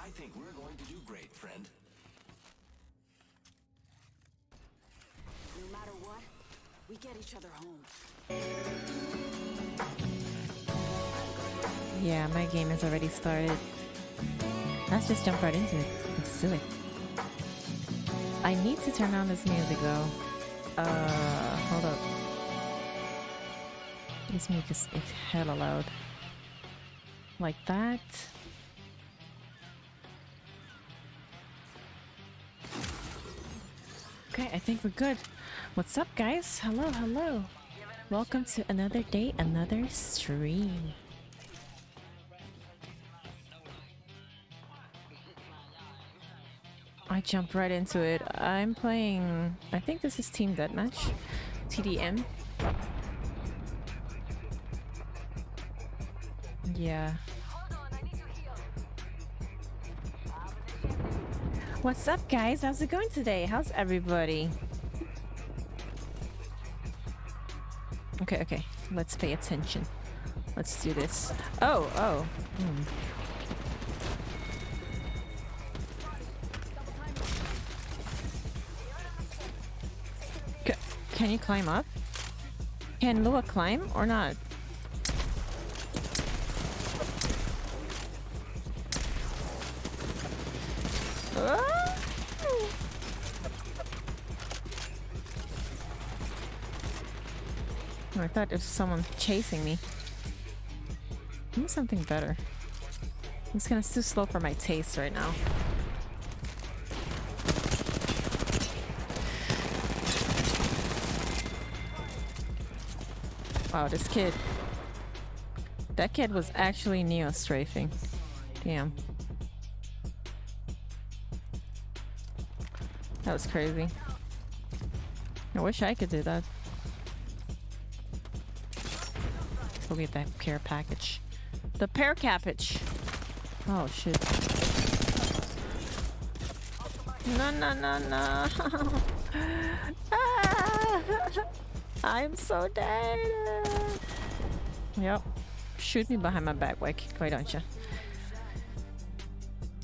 I think we're going to do great, friend. No matter what, we get each other home. Yeah, my game has already started. Let's just jump right into it. Let's do it. I need to turn on this music though. Hold up. This music is hella loud. Like that. Okay, I think we're good. What's up, guys? Hello, hello. Welcome to another day, another stream. I jumped right into it. I'm playing... I think this is Team Deathmatch. TDM. Yeah. What's up, guys? How's it going today? How's everybody? Okay, okay. Let's pay attention. Let's do this. Oh, oh. Can you climb up? Can Lua climb or not? Ah! I thought it was someone chasing me. Give me something better. It's kind of too slow for my taste right now. Wow, this kid. That kid was actually neo-strafing. Damn. That was crazy. I wish I could do that. Let's go get that care package. The pear cabbage. Oh shit. No, no, no, no. Ah! I'm so dead. Yep. Shoot me behind my back. Why don't you?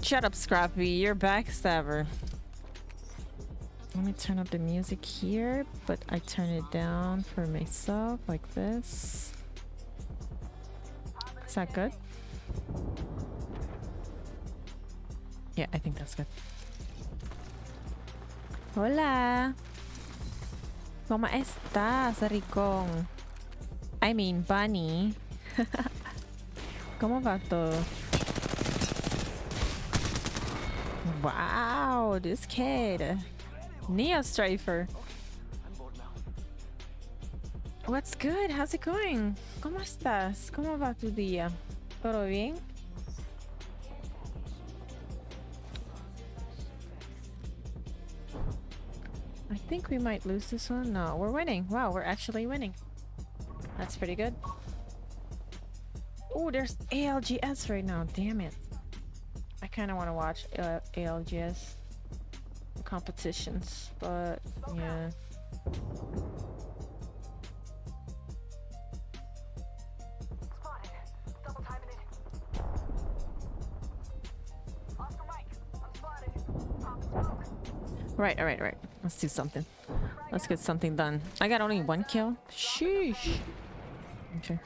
Shut up, Scrappy. You're backstabber. Let me turn up the music here, but I turn it down for myself like this. Is that good? Yeah, I think that's good. Hola. ¿Cómo estás, Ricón? I mean, Bunny. ¿Cómo va todo? Wow, this kid. Neo Strifer. What's good? How's it going? ¿Cómo estás? ¿Cómo va tu día? ¿Todo bien? I think we might lose this one. No, we're winning. Wow, we're actually winning. That's pretty good. Oh, there's ALGS right now. Damn it. I kind of want to watch ALGS competitions, but yeah. Right, all right, all right. Let's do something. Let's get something done. I got only one kill. Sheesh. Okay.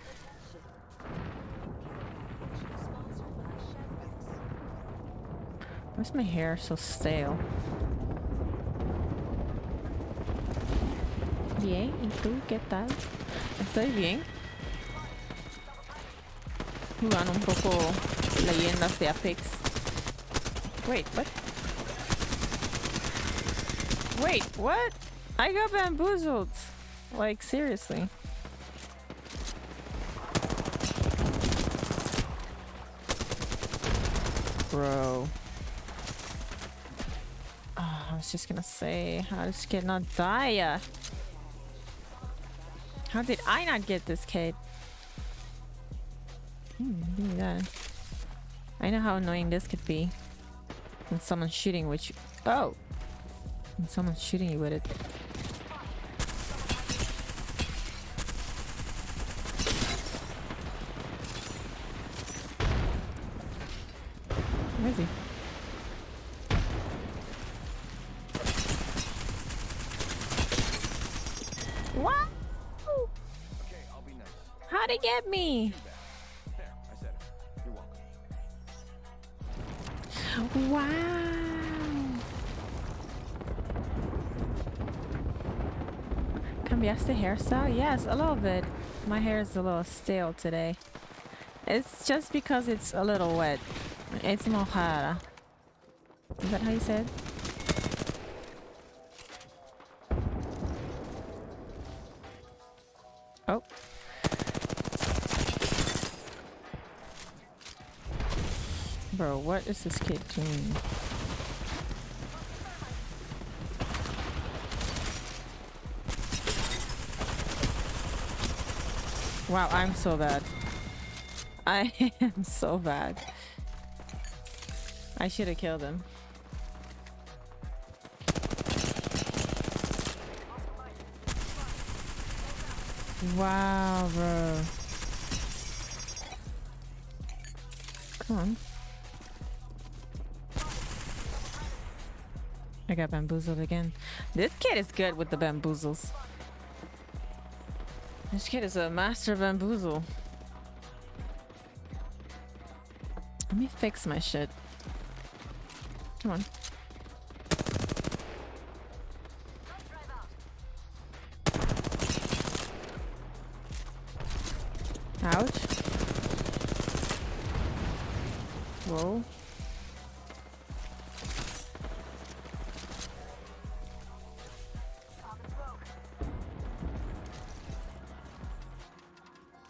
Why's my hair so stale? Bien, ¿y tú qué tal? Estoy bien. Jugando un poco leyendas de Apex. Wait, what? Wait, what? I got bamboozled. Like, seriously. Bro. Oh, I was just gonna say, how did this kid not die? How did I not get this kid? Give me that. I know how annoying this could be. When someone's shooting with you. Oh! When someone's shooting you with it. Where is he? How'd he get me? There, I said it. You're welcome. Wow. Cambiaste hairstyle? Yes, a little bit. My hair is a little stale today. It's just because it's a little wet. It's mojada. Is that how you say it? Oh. Bro, what is this kid doing? Wow, I'm so bad. I am so bad. I should have killed him. Wow, bro. Come on. I got bamboozled again. This kid is good with the bamboozles. This kid is a master bamboozle. Let me fix my shit. Come on. Ouch. Whoa.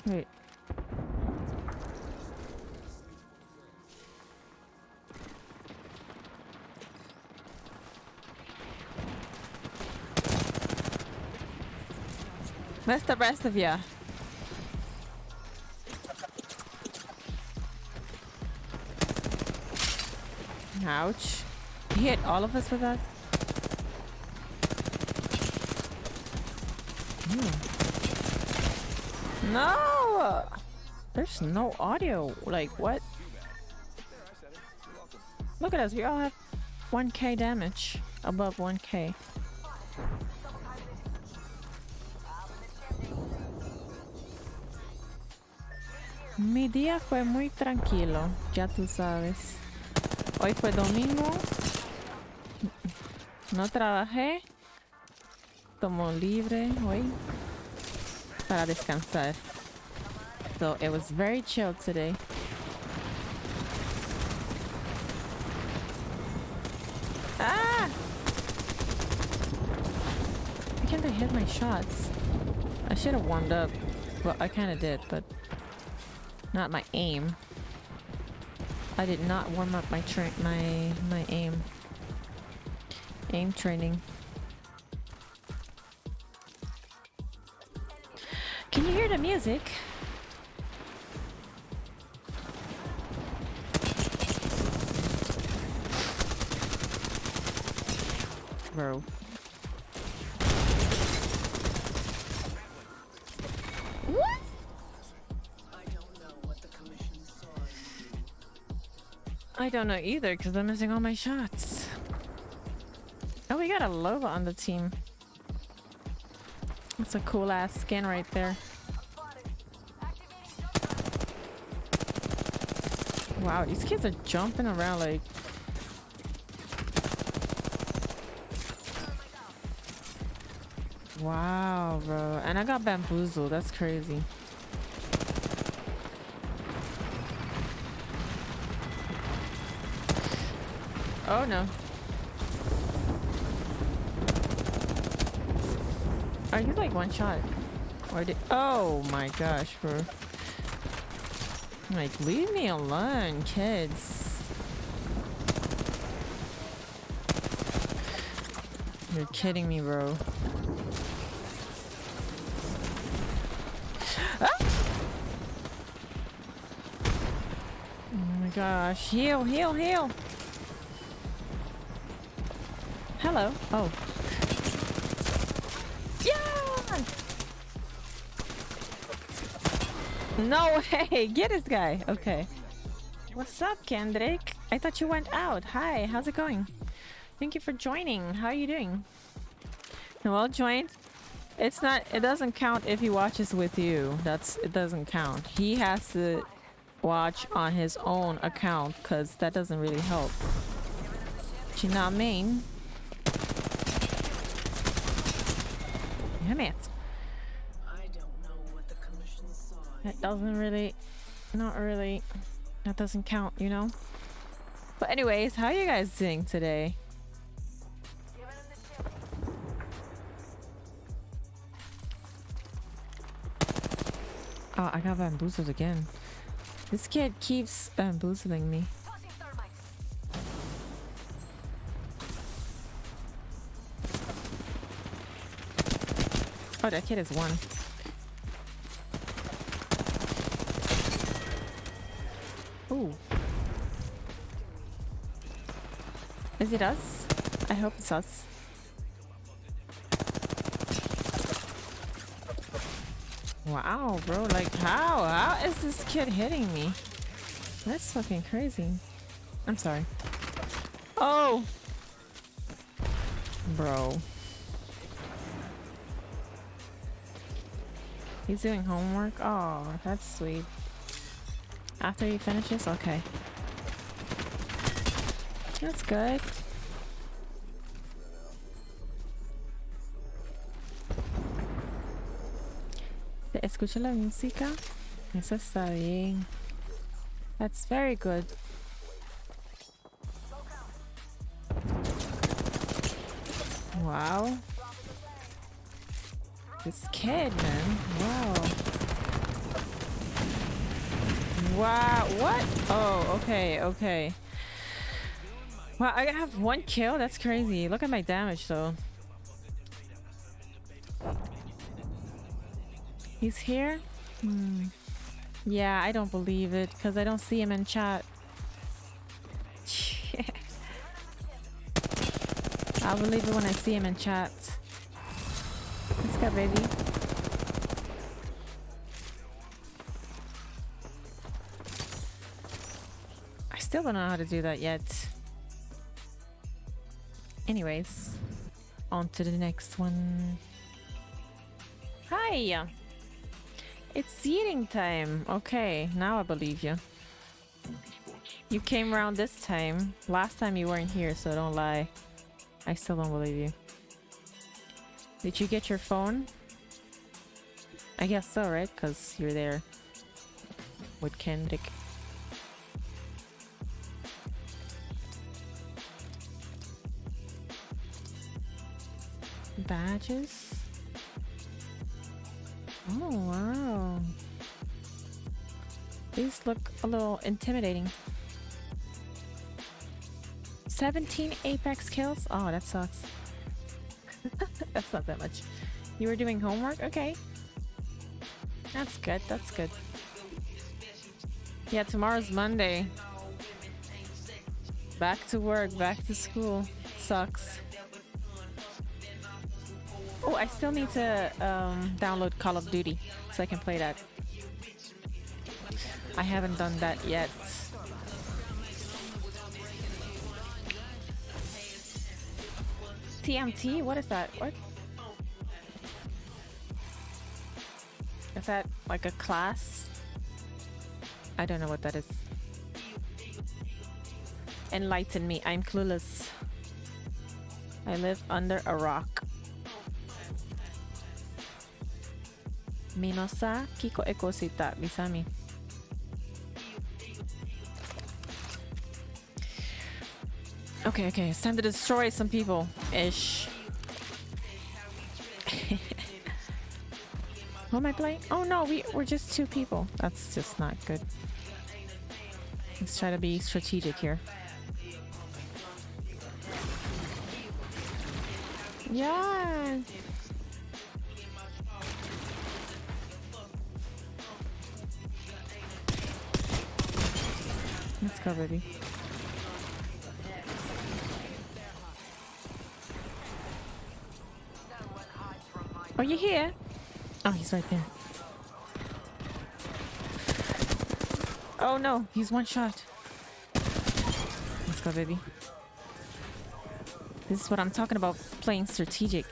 Wait. Where's the rest of ya? Ouch. He hit all of us with that? No! There's no audio. Like, what? Look at us. We all have 1k damage. Above 1k. Mi día fue muy tranquilo. Ya tú sabes. Hoy fue domingo. No trabajé. Tomo libre hoy para descansar. So it was very chill today. Ah! Why can't I hit my shots? I should have warmed up. Well, I kind of did, but not my aim. I did not warm up my aim. Aim training. Can you hear the music? Bro. What? I don't know either because I'm missing all my shots. Oh, we got a Loba on the team. That's a cool ass skin right there. Wow, these kids are jumping around like... Wow, bro. And I got bamboozled. That's crazy. Oh no. Are you like one shot? Or did... Oh my gosh, bro. Like, leave me alone, kids. You're kidding me, bro. Ah! Oh my gosh. Heal, heal, heal. Hello. Oh. Yeah! No way. Get this guy. Okay. What's up, Kendrick? I thought you went out. Hi. How's it going? Thank you for joining. How are you doing? Well joined. It's not. It doesn't count if he watches with you. It doesn't count. He has to watch on his own account because that doesn't really help. Do you know what I mean? Damn it. I don't know what the commission saw. That doesn't really, not really. That doesn't count, you know? But anyways, how are you guys doing today? Oh, I got bamboozled again. This kid keeps bamboozling me. Oh, that kid is one. Ooh. Is it us? I hope it's us. Wow, bro, like how is this kid hitting me? That's fucking crazy. I'm sorry. Oh! Bro. He's doing homework? Oh, that's sweet. After he finishes? Okay. That's good. ¿Se escucha la música? Eso está bien. That's very good. Wow. This kid, man. Wow. Wow. What? Oh, okay, okay. Wow, I have one kill? That's crazy. Look at my damage, though. He's here? Hmm. Yeah, I don't believe it, because I don't see him in chat. I'll believe it when I see him in chat. Let's go, baby. I still don't know how to do that yet. Anyways, on to the next one. Hi! It's eating time. Okay, now I believe you. You came around this time. Last time you weren't here, so don't lie. I still don't believe you. Did you get your phone? I guess so, right? Because you're there with Kendrick. Badges? Oh, wow. These look a little intimidating. 17 Apex kills? Oh, that sucks. That's not that much. You were doing homework? Okay. That's good, that's good. Yeah, tomorrow's Monday. Back to work, back to school. Sucks. Oh, I still need to download Call of Duty so I can play that. I haven't done that yet. TMT? What is that? What? Is that like a class? I don't know what that is. Enlighten me. I'm clueless. I live under a rock. Minosa Kiko Ekosita Bisami. Okay, okay, it's time to destroy some people. Ish. What am I playing? Oh no, we're just two people. That's just not good. Let's try to be strategic here. Yeah. Let's go, baby. Are you here? Oh, he's right there. Oh no, he's one shot. Let's go, baby. This is what I'm talking about, playing strategic.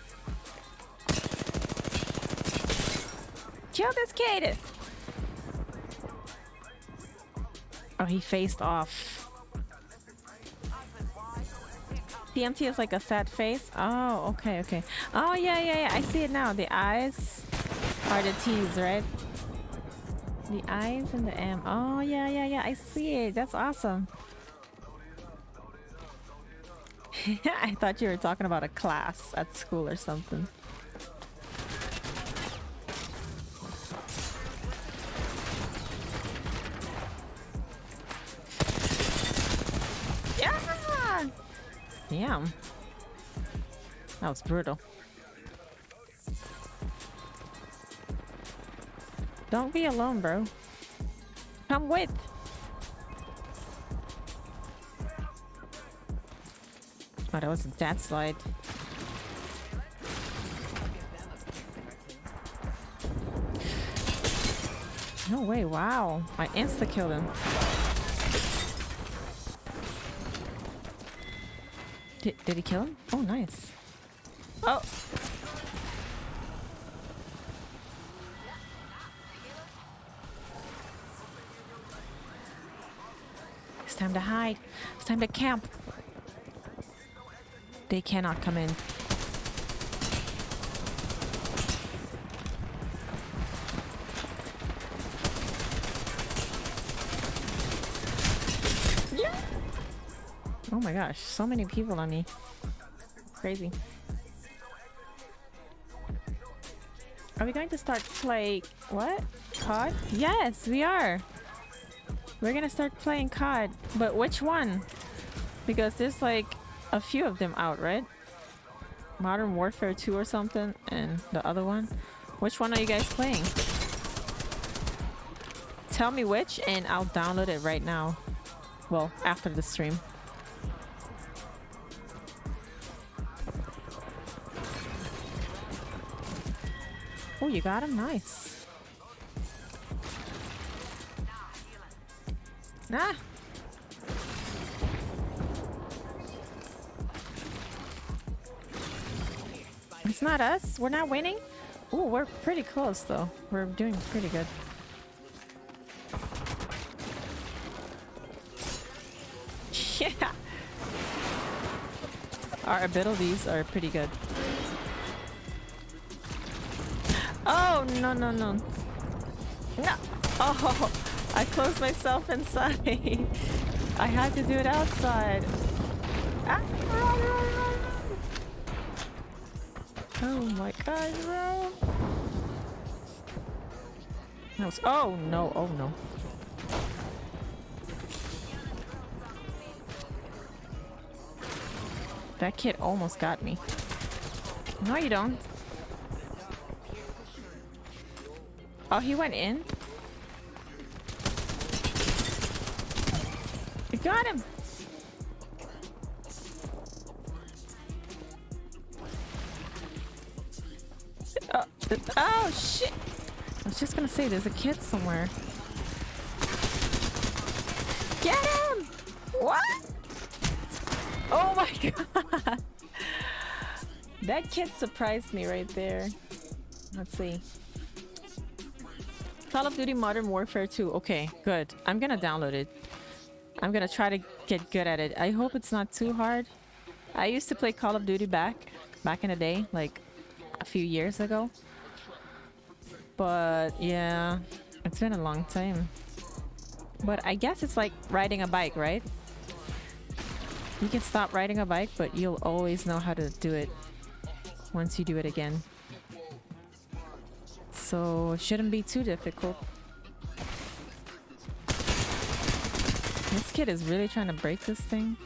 Kill this kid! Oh, he faced off. TMT is like a sad face. Oh, okay, okay. Oh, yeah, yeah, yeah. I see it now. The eyes are the T's, right? The eyes and the M. Oh, yeah, yeah, yeah. I see it. That's awesome. I thought you were talking about a class at school or something. Yeah! Damn. That was brutal. Don't be alone, bro. Come with. Oh, that was a death slide. No way, wow. I insta-killed him. Did he kill him? Oh, nice. Oh! It's time to hide. It's time to camp. They cannot come in. Yeah. Oh my gosh, so many people on me. Crazy. Are we going to start play what? COD? Yes, we are. We're gonna start playing COD, but which one? Because there's like a few of them out, right? Modern Warfare 2 or something, and the other one. Which one are you guys playing? Tell me which, and I'll download it right now. Well, after the stream. Oh, you got him? Nice. Ah! It's not us. We're not winning. Ooh, we're pretty close though. We're doing pretty good. Yeah. Our abilities are pretty good. Oh, no, no, no. No. Oh, I closed myself inside. I had to do it outside. Ah, run, run, run. Oh my god, bro. That was, oh no, oh no. That kid almost got me. No, you don't. Oh, he went in? You got him! Oh, shit! I was just gonna say, there's a kid somewhere. Get him! What? Oh my god! That kid surprised me right there. Let's see. Call of Duty Modern Warfare 2. Okay, good. I'm gonna download it. I'm gonna try to get good at it. I hope it's not too hard. I used to play Call of Duty back in the day, like a few years ago. But yeah, it's been a long time. But I guess it's like riding a bike, right? You can stop riding a bike, but you'll always know how to do it once you do it again. So it shouldn't be too difficult. This kid is really trying to break this thing.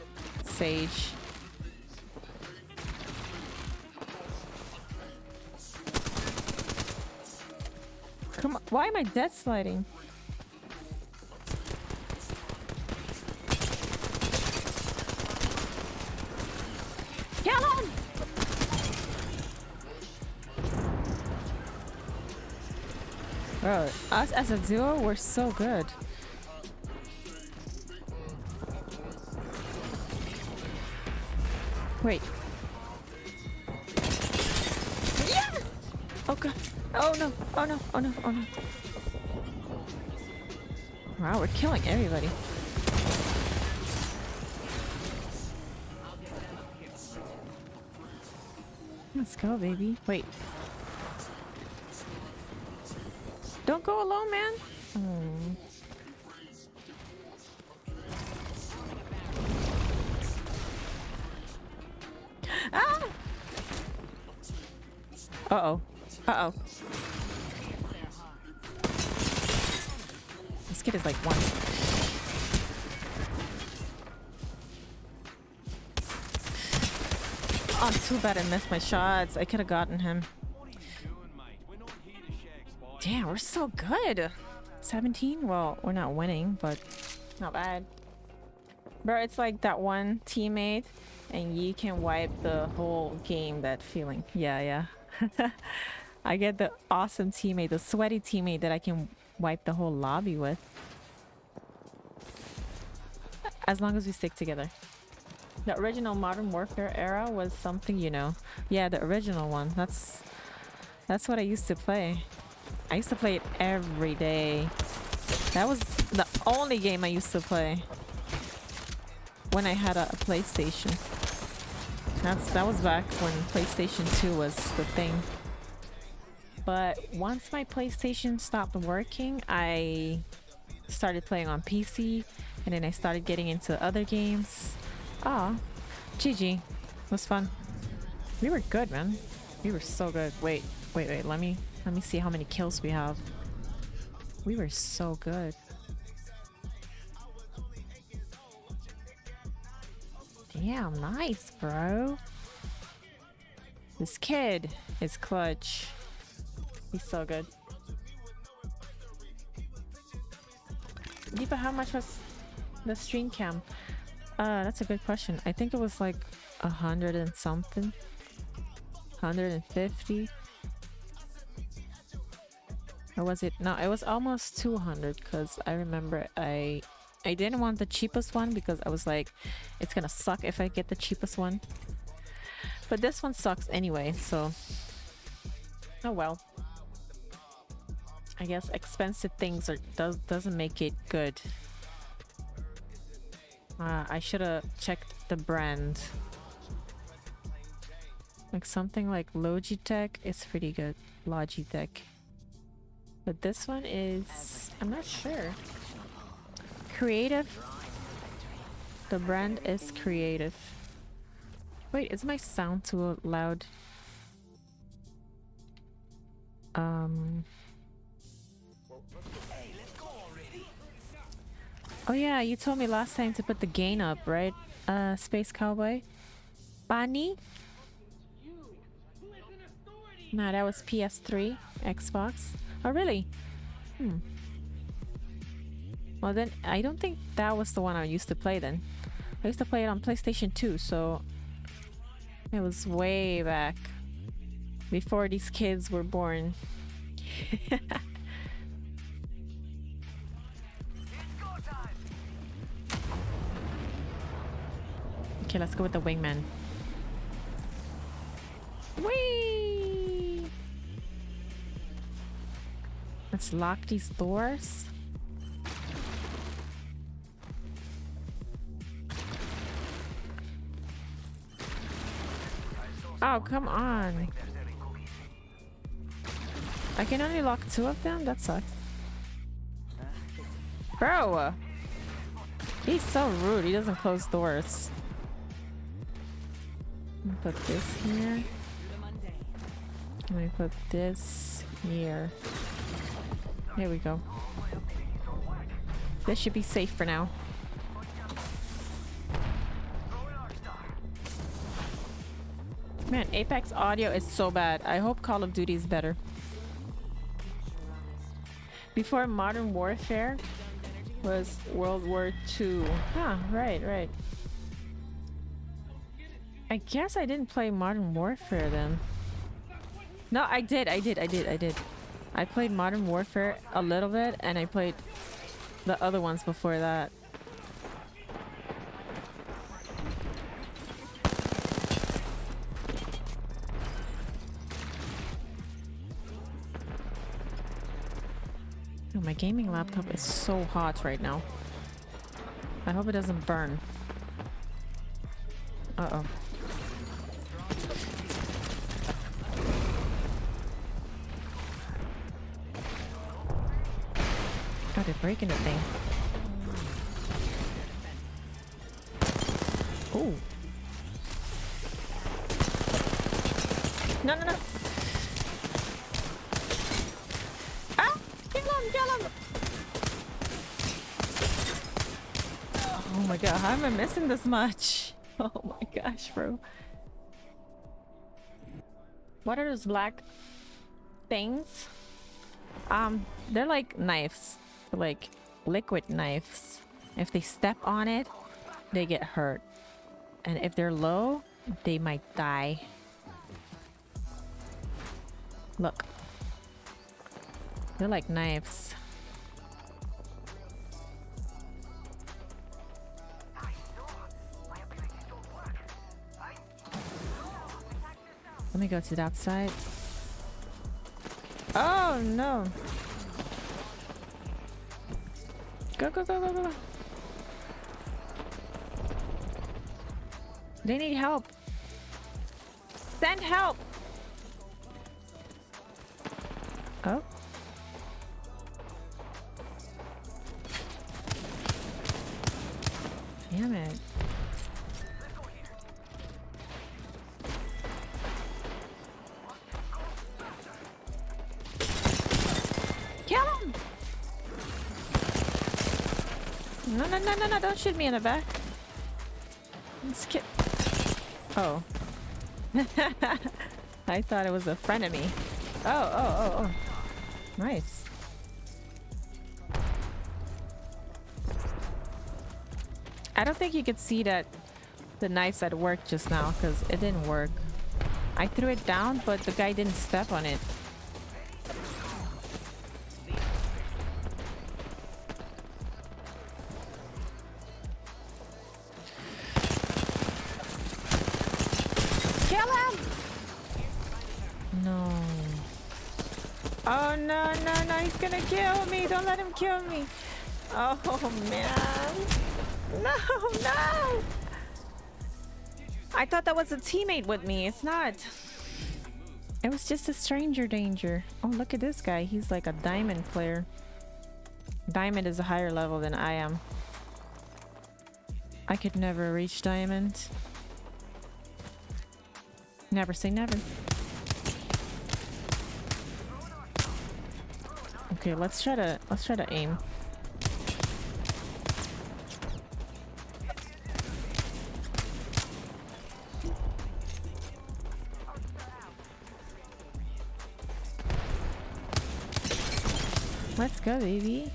Sage. Come on, why am I dead sliding? Kill him! Bro, us as a duo, we're so good. Wait. Yeah! Oh god. Oh Oh no! Oh no! Oh no! Oh no! Wow, we're killing everybody. Let's go, baby. Wait. Don't go alone, man. Oh. Ah! Uh-oh. Uh-oh. This kid is like one. Oh, too bad I missed my shots. I could have gotten him. Damn, we're so good. 17? Well, we're not winning, but not bad. Bro, it's like that one teammate and you can wipe the whole game, that feeling. Yeah, yeah. I get the awesome teammate, the sweaty teammate that I can wipe the whole lobby with. As long as we stick together. The original Modern Warfare era was something, you know. Yeah, the original one. That's what I used to play. I used to play it every day. That was the only game I used to play when I had a PlayStation. That was back when PlayStation 2 was the thing. But once my PlayStation stopped working, I started playing on PC, and then I started getting into other games. Ah, GG. It was fun. We were good, man. We were so good. Wait. Let me see how many kills we have. We were so good. Damn, nice, bro. This kid is clutch. He's so good. Deepa, how much was the stream cam? That's a good question. I think it was like 100 and something. 150. Or was it? No, it was almost 200 because I remember I didn't want the cheapest one because I was like, it's gonna suck if I get the cheapest one. But this one sucks anyway, so oh well. I guess expensive things doesn't make it good. I should have checked the brand. Like something like Logitech is pretty good. Logitech. But this one is... I'm not sure. Creative. The brand is Creative. Wait, is my sound too loud? Oh yeah, you told me last time to put the gain up, right? Space Cowboy? Bani? Nah, that was PS3, Xbox. Oh really? Well then, I don't think that was the one I used to play then. I used to play it on PlayStation 2, so... It was way back. Before these kids were born. Okay, let's go with the wingman. Whee! Let's lock these doors. Oh, come on. I can only lock 2 of them? That sucks. Bro! He's so rude. He doesn't close doors. Put this here. Let me put this here. Here we go. This should be safe for now. Man, Apex audio is so bad. I hope Call of Duty is better. Before Modern Warfare was World War II. Ah, right. I guess I didn't play Modern Warfare then. No, I did. I played Modern Warfare a little bit, and I played the other ones before that. Oh, my gaming laptop is so hot right now. I hope it doesn't burn. Uh-oh. Oh, they're breaking the thing. Oh. No, no, no. Ah! Kill him! Kill him! Oh my god, how am I missing this much? Oh my gosh, bro. What are those black things? They're like knives. They're like liquid knives. If they step on it, they get hurt. And if they're low, they might die. Look. They're like knives. Let me go to that side. Oh no! Go, go, go, go, go! They need help! Send help! Oh. Damn it. Kill him! No, no, no, no, no, don't shoot me in the back. Let's get... Oh. I thought it was a frenemy. Oh, oh, oh, oh. Nice. I don't think you could see that the knives that worked just now because it didn't work. I threw it down, but the guy didn't step on it. Kill him! No. Oh no, no, no, he's gonna kill me. Don't let him kill me. Oh man. No, no! I thought that was a teammate with me. It's not. It was just a stranger danger. Oh, look at this guy. He's like a diamond player. Diamond is a higher level than I am. I could never reach diamond. Never say never. Okay, let's try to aim. Let's go, baby.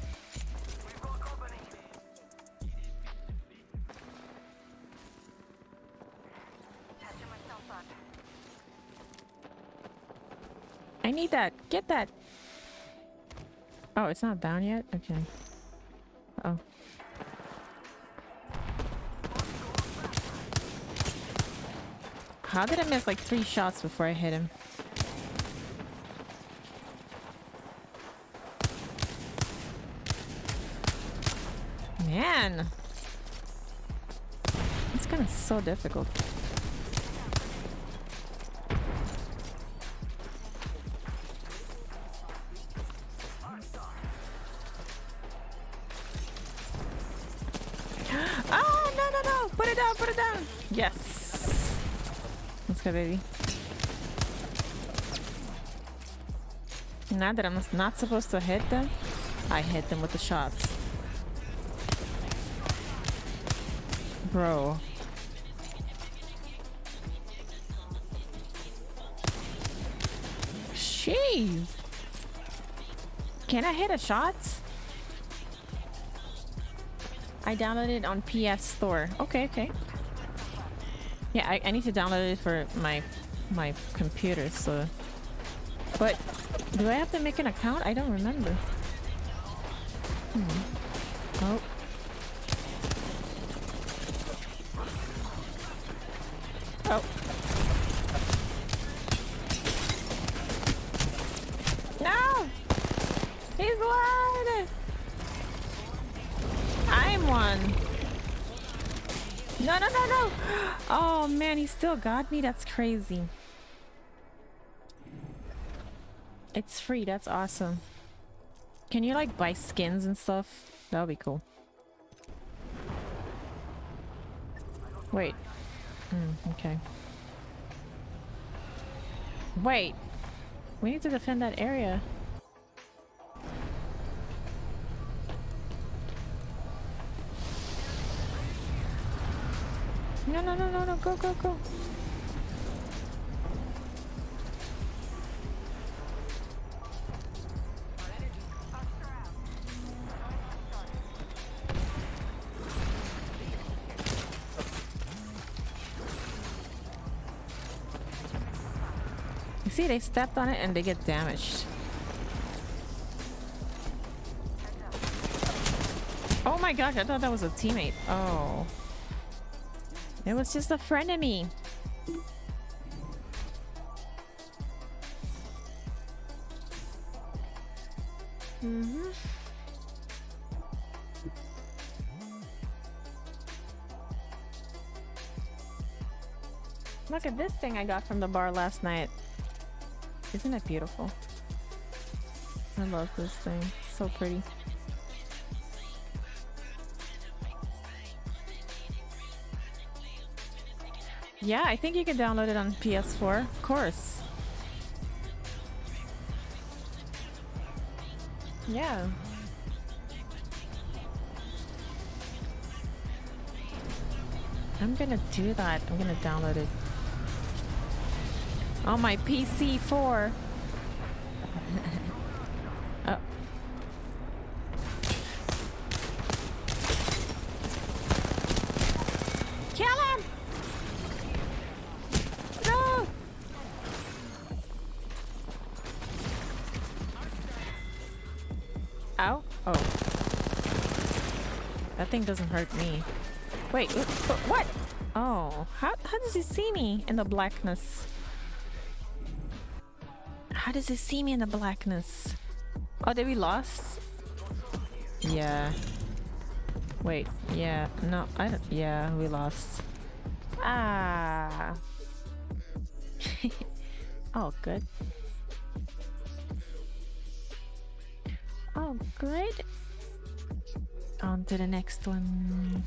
I need that. Get that. Oh, it's not down yet? Okay. Uh oh. How did I miss like 3 shots before I hit him? Man, it's kind of so difficult. Oh no no no! Put it down! Put it down! Yes. Let's go, baby. Now that I'm not supposed to hit them, I hit them with the shots. Bro. Jeez. Can I hit a shot? I downloaded it on PS Store. Okay, okay. Yeah, I need to download it for my computer, so... But, do I have to make an account? I don't remember. Oh. Oh. No! He's blinded! one. No, no, no, no. Oh man, he still got me. That's crazy. It's free. That's awesome. Can you like buy skins and stuff? That would be cool. Wait. Okay. Wait. We need to defend that area. No, no, no, no, no. Go, go, go. You see, they stepped on it and they get damaged. Oh my gosh, I thought that was a teammate. Oh. It was just a frenemy. Look at this thing I got from the bar last night. Isn't it beautiful? I love this thing. It's so pretty. Yeah, I think you can download it on PS4. Of course. Yeah. I'm gonna do that. I'm gonna download it. On my PC4. Oh. Kill him! No! Ow? Oh. That thing doesn't hurt me. Wait, what? Oh, how does he see me in the blackness? How does he see me in the blackness? Oh, did we lost? Yeah. Wait, yeah, no, I don't, yeah, we lost. Ah. Oh, good. Oh, good. On to the next one.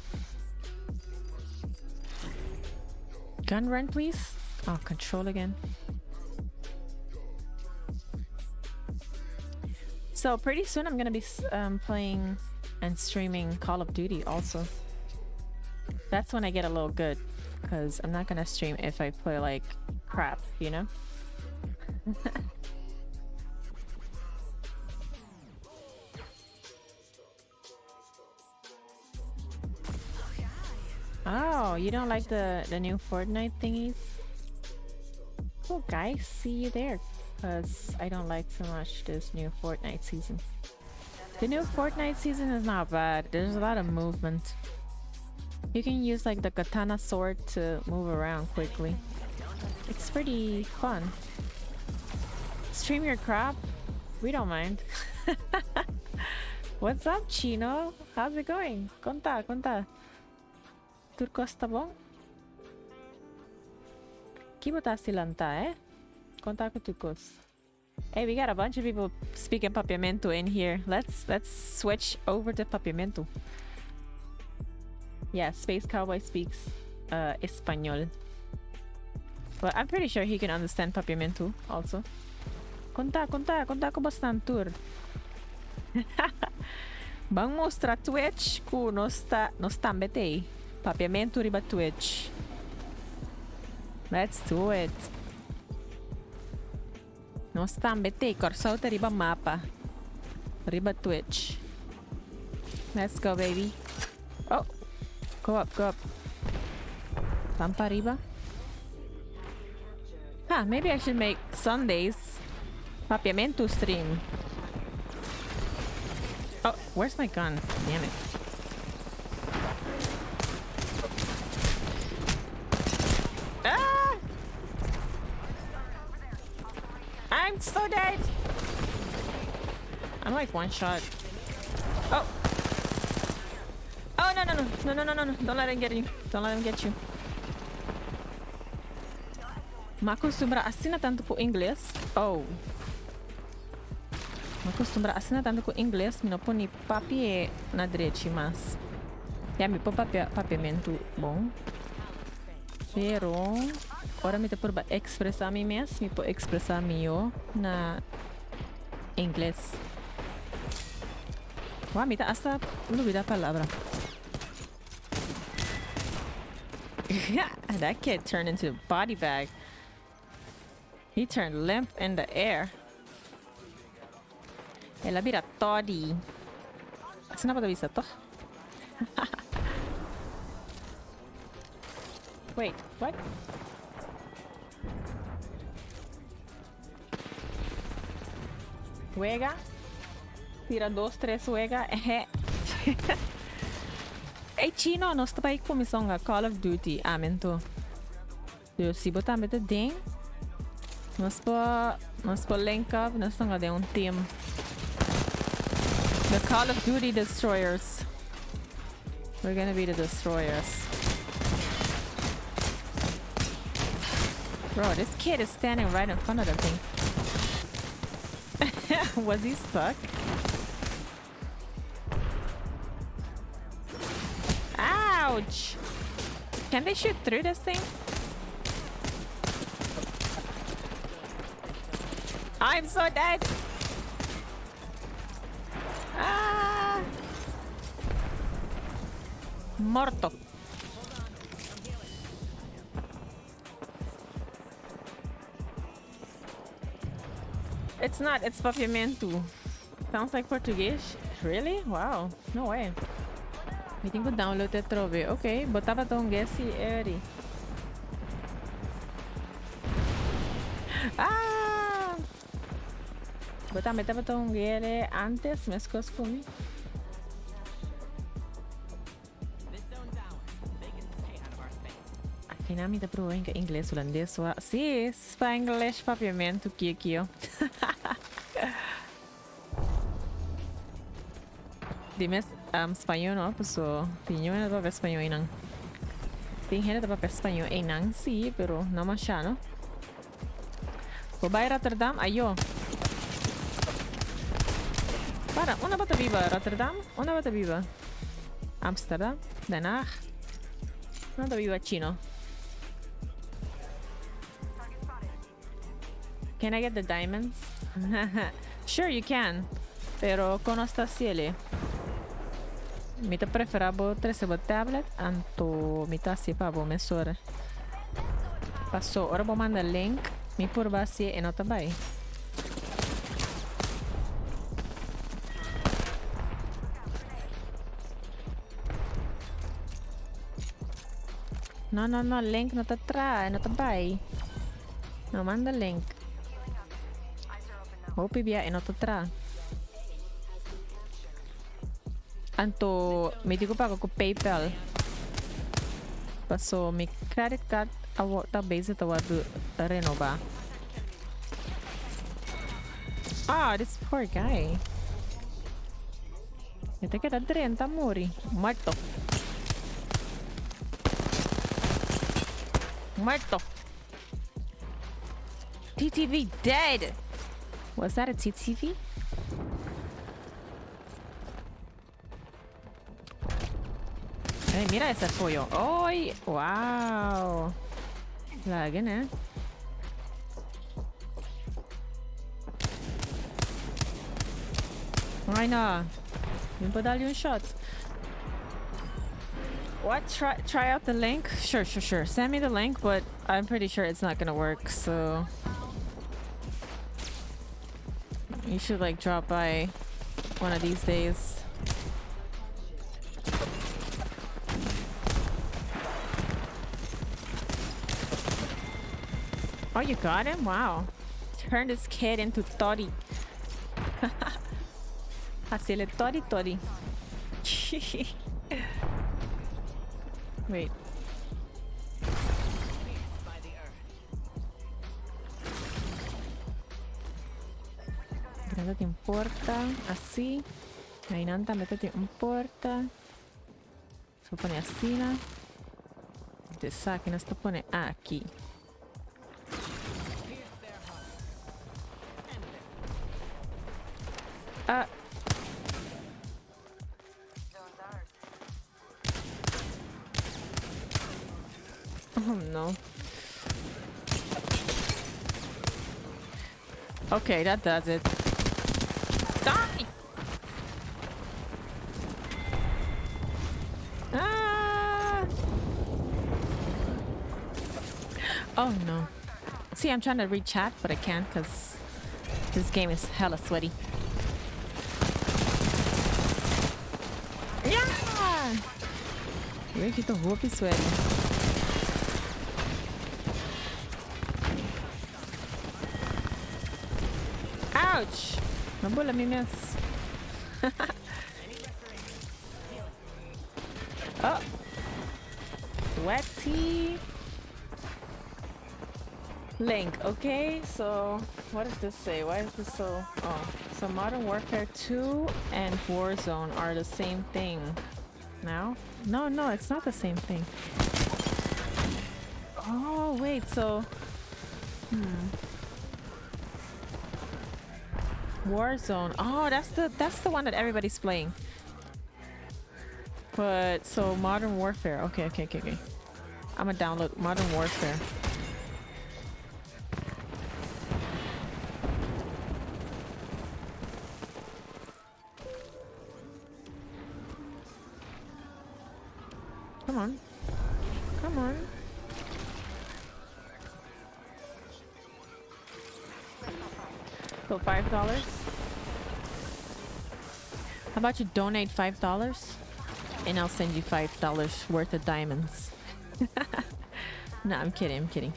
Gun run, please. Oh, control again. So pretty soon I'm gonna be playing and streaming Call of Duty also. That's when I get a little good, because I'm not gonna stream if I play like crap, you know? Oh, you don't like the new Fortnite thingies? Cool, guys. See you there. Because I don't like so much this new Fortnite season. The new Fortnite season is not bad. There's a lot of movement. You can use like the katana sword to move around quickly. It's pretty fun. Stream your crap? We don't mind. What's up, Chino? How's it going? Conta, conta. Turco está bom? Que botaste lanta, eh? Conta com turcos. Hey, we got a bunch of people speaking papiamento in here. Let's switch over to papiamento. Yeah, Space Cowboy speaks Espanol. But I'm pretty sure he can understand papiamento also. Conta ko basta tour. Bang mostra Twitch ku nos tambete. Papiamento riba Twitch. Let's do it. Nos tambete corsauta riba mapa. Riba Twitch. Let's go, baby. Oh, go up, go up. Pampa riba. Huh, maybe I should make Sundays papiamento stream. Oh, where's my gun? Damn it. Ah! I'm so dead. I'm like one shot. Oh. Oh no no. Don't let him get you. Don't let him get you. Me acostumbra assim tanto com inglês. Oh. Me acostumbra assim tanto com inglês. Me não põe papel na direita, mas... Já me põe papiamento bom. Pero... Ora me te por expressar me mesmo. Me põe expressar meu na... inglês. Wow, me tá hasta... olvidar a palavra. That kid turned into a body bag. He turned limp in the air. Ela vira Toddy. Você não pode ver isso, toch? Wait, what? Juega. Tira 2, 3, juega. Hey, Chino, nós estamos aí começando a Call of Duty. Amento. Eu se botar met het ding. Nós po link up. Nós estamos de team. The Call of Duty destroyers. We're gonna be the destroyers. Bro, this kid is standing right in front of the thing. Was he stuck? Ouch! Can they shoot through this thing? I'm so dead! Ah! Morto. It's not, it's papiamento. Sounds like Portuguese. Really? Wow. No way. Me tenho que download e trove. Ok, botava tão guesse eri. Ah! Botava tão guesse antes, mas coisa comigo. Aqui na minha prova em inglês, holandês, sim, inglês, papiamento, aqui, ó. Dime espanhol, no? Pues yo no hablo español inang. Tem gente que habla español inang, sí, pero no más ya, ¿no? Vou a Rotterdam, ayo. Para, una bata viva, Rotterdam, una bata viva. Amsterdam, Den Haag. Una bata viva chino. Can I get the diamonds? Sure, you can. Pero con esta ciele. Mita preferabo tresebo tablet anto mita si pabo mesora. Passou, ora vou mandar link. Me por base e nota vai. No, link nota tra, nota vai. No, manda link. Hope via e nota tra. Anto, me digo pago com PayPal. Passou, me credit card a base to renovar. Ah, this poor guy. Ito que 30 muri. Muerto. TTV dead. Was that a TTV? Hey, mira ese pollo. ¡Ay! ¡Wow! Lagen, eh. Ay, no. Yung pa dali yung shot. What? Try out the link? Sure. Send me the link, but I'm pretty sure it's not gonna work, so... You should, like, drop by one of these days. Oh, you got him? Wow. Turn this kid into Tori. Hacele Tori. Wait. Nada te importa. Así. Ainanta, métete un porta. Vou pôr assim, né? Dessa aqui, nós estamos pondo aqui. Ah. Oh no. Okay, that does it. Die! Ah! Oh no. See, I'm trying to read chat, but I can't because this game is hella sweaty. Yeah! Weet je toch hoop is sweaty. Ouch! My bullet me miss. Oh! Sweaty! Link, okay, so what does this say? Why is this so... Oh, so Modern Warfare 2 and Warzone are the same thing now? No, no, it's not the same thing. Oh, wait, so... Warzone. Oh, that's the one that everybody's playing. But, so Modern Warfare. Okay. I'm gonna download Modern Warfare. Come on. Come on. So $5? How about you donate $5? And I'll send you $5 worth of diamonds. No, I'm kidding.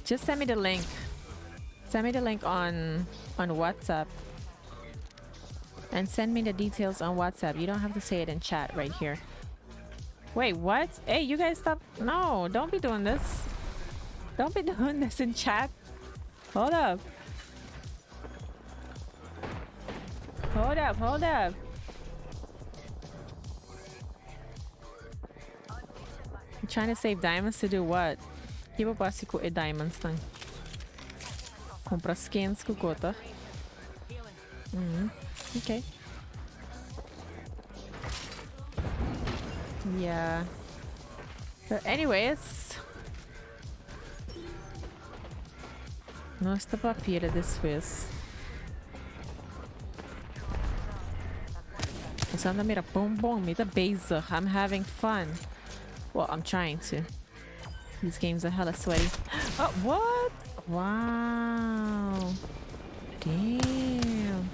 Just send me the link. Send me the link on WhatsApp. And send me the details on WhatsApp. You don't have to say it in chat right here. Wait, what? Hey, you guys stop. No, don't be doing this. Don't be doing this in chat. Hold up. Hold up. I'm trying to save diamonds to do what? Tipo básico e diamonds lang. Compra skins ko kota. Okay. Yeah. But anyways. Nossa papira this vez. Usando mira boom, mira beza. I'm having fun. Well, I'm trying to. These games are hella sweaty. Oh, what? Wow. Damn.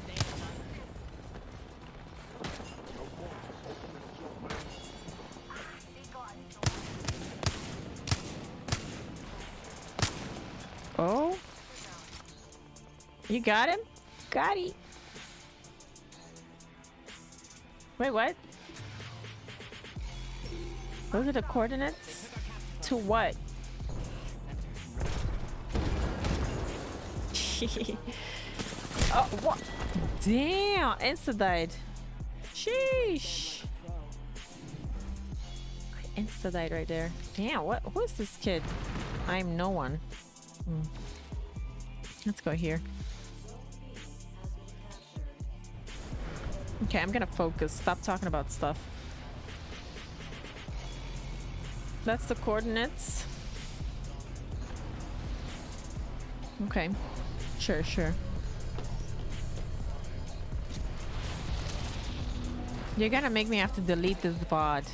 Oh. You got him? Got it. Wait, what? Those are the coordinates? To what? Oh, what? Damn, insta died. Sheesh. I insta died right there. Damn, who is this kid? I'm no one. Let's go here. Okay, I'm gonna focus. Stop talking about stuff. That's the coordinates. Okay. Sure. You're gonna make me have to delete this VOD.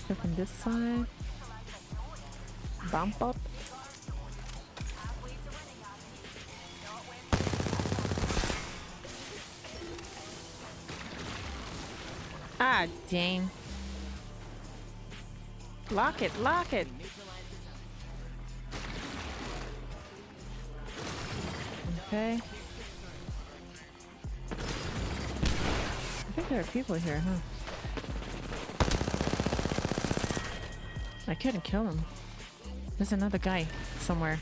Look on this side. Bump up. Ah, dang. Lock it. Okay. I think there are people here, huh? I couldn't kill him. There's another guy somewhere.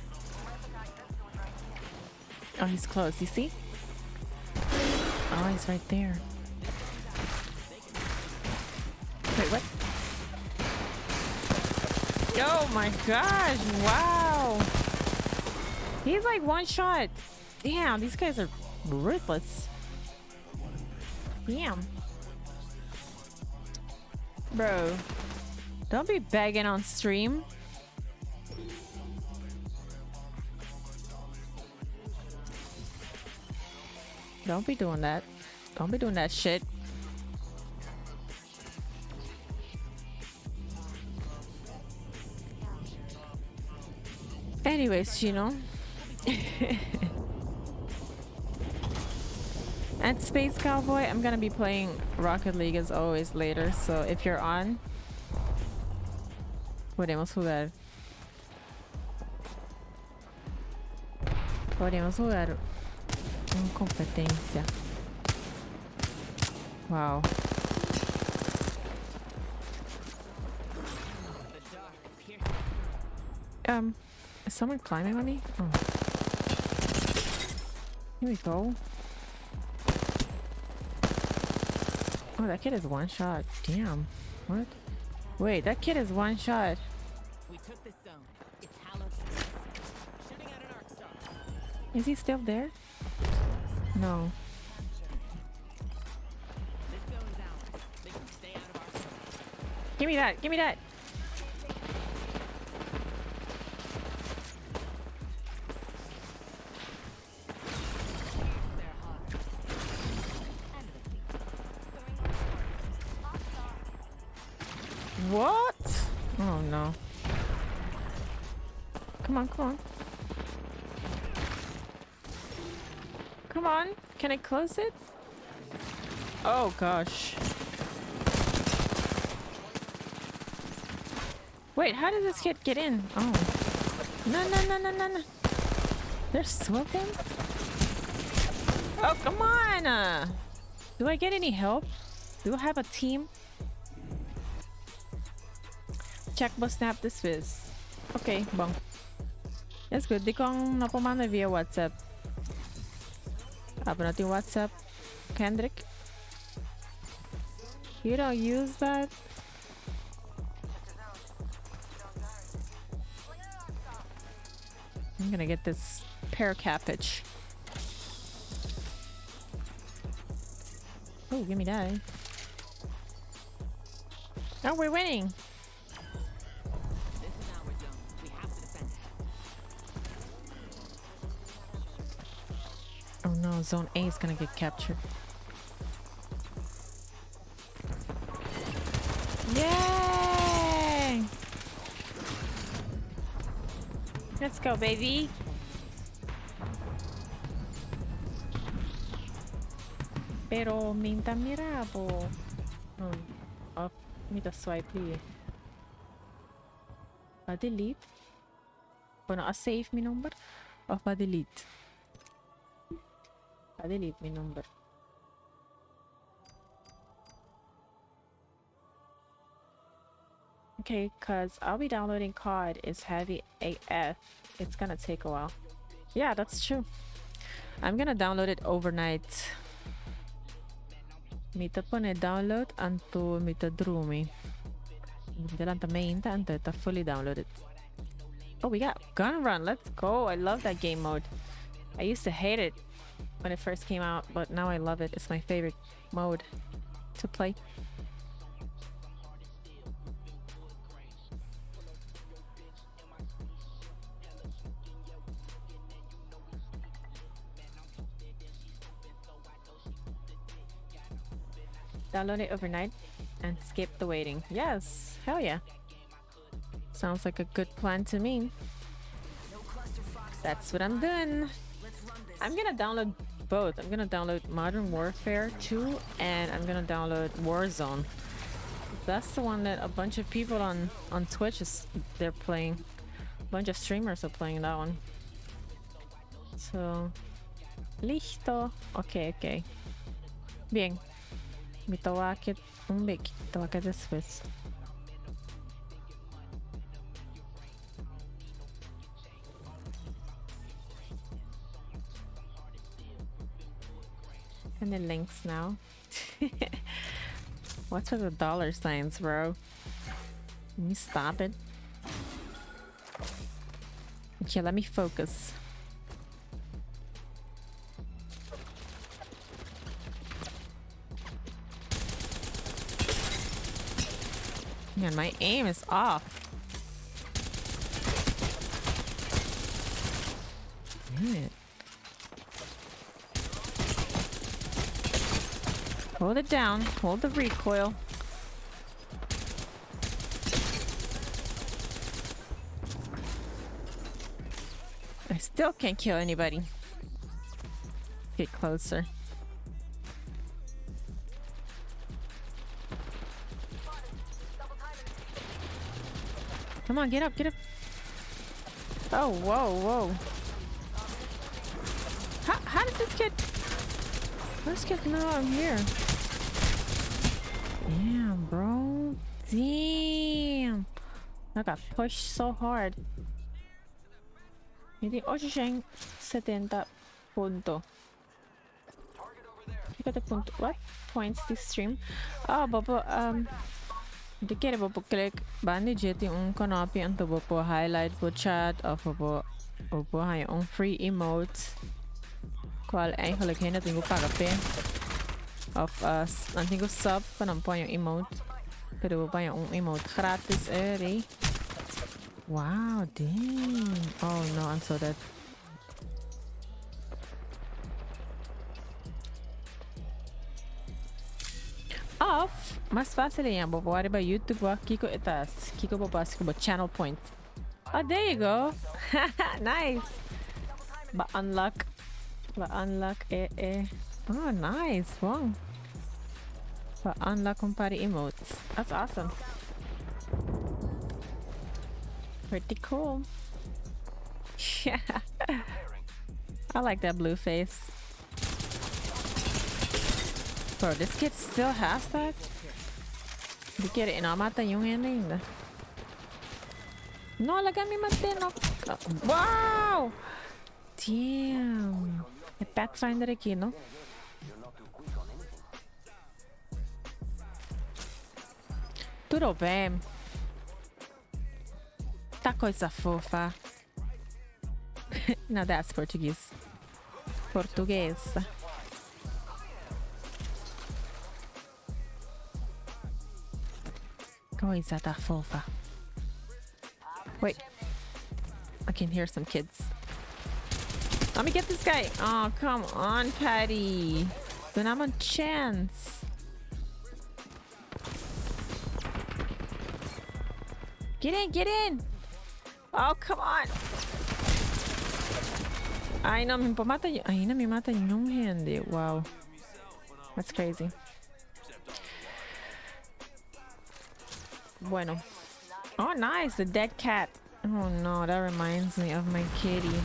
Oh, he's close. You see? Oh, he's right there. Wait, what? Oh my gosh! Wow! He's like one shot. Damn, these guys are ruthless. Damn. Bro, don't be begging on stream. Don't be doing that. Don't be doing that shit. Anyways, you know. And Space Cowboy, I'm gonna be playing Rocket League as always later, so if you're on, podemos jugar. Podemos jugar en competencia. Wow. Is someone climbing on me? Oh. Here we go. Oh, that kid is one shot. Damn. What? Wait, that kid is one shot. We took this zone. It's hallowed space. Shooting at an arc star. Is he still there? No. This zone's ours. They can stay out of our zone. Give me that. Give me that. They're hot. End of it. What? Oh no. Come on, come on. Come on. Can I close it? Oh gosh. Wait, how did this kid get in? Oh. No, no, no, no, no, no. They're swapping? Oh, come on! Do I get any help? Do I have a team? Check but snap this fizz. Okay, bang. That's good. Di ko ang napamana via WhatsApp. Apa natin WhatsApp? Kendrick? You don't use that? I'm gonna get this pear cabbage. Oh, give me that. Oh, we're winning. This is our zone. We have to defend it. Oh no, zone A is gonna get captured. Yay! Let's go, baby. Pero minta mirabo. Oh, me the swipe here. Pa delete. Bueno, a save mi number o pa delete. Pa delete mi number. Okay, cause I'll be downloading COD. It's heavy AF. It's gonna take a while. Yeah, that's true. I'm gonna download it overnight. Mita pone download anto mita drumi. Delanta main anta ta fully downloaded. Oh, we got gun run. Let's go. I love that game mode. I used to hate it when it first came out, but now I love it. It's my favorite mode to play. Download it overnight and skip the waiting. Yes, hell yeah. Sounds like a good plan to me. That's what I'm doing. I'm gonna download both. I'm gonna download Modern Warfare 2 and I'm gonna download Warzone. That's the one that a bunch of people on Twitch they're playing. A bunch of streamers are playing that one. So, listo. Okay, okay. Bien. Mi tawaket un bek tawaket después. And the links now. What's with the dollar signs, bro? Can you stop it? Okay, let me focus. Man, my aim is off. Damn it. Hold it down. Hold the recoil. I still can't kill anybody. Get closer. Come on, get up, get up. Oh, whoa, whoa. How does this get... Let's get know I'm here. Damn, bro. Damn. I got pushed so hard. Hindi ko siyang 70 punto. Fíjate punto. What points this stream? Oh, babo, hindi kaya babo click. Bani jeti yung kanopi ang tubo po highlight po chat of babo. Opo hay yung free emote. Qual eigenlijk heen dat ik pagape. Of nanti ko sub pa ng po yung emote. Pero pa yung emote gratis eri. Wow, dang. Oh no, I'm so dead. Off. Mas fácil yan. Babawa ba YouTube wa Kiko itas. Kiko babas ko ba channel points. Oh, there you go. Nice. Ba unlock. Ba unlock eh. Oh, nice. Wow. Ba unlock kumpare emotes. That's awesome. Pretty cool. Yeah. I like that blue face. Bro, this kid still has that? Di kira inamata yung yan ainda. No, lagami matino. Wow! Damn. É Pathfinder aqui, não? Tudo bem. Tá coisa fofa. Now that's Portuguese. Portuguesa. Coisa tá fofa. Wait. I can hear some kids. Let me get this guy. Oh, come on, Patty. Then I'm on chance. Get in, get in. Oh, come on. Ay, no, me mata yung hindi. Wow. That's crazy. Bueno. Oh, nice. The dead cat. Oh, no. That reminds me of my kitty.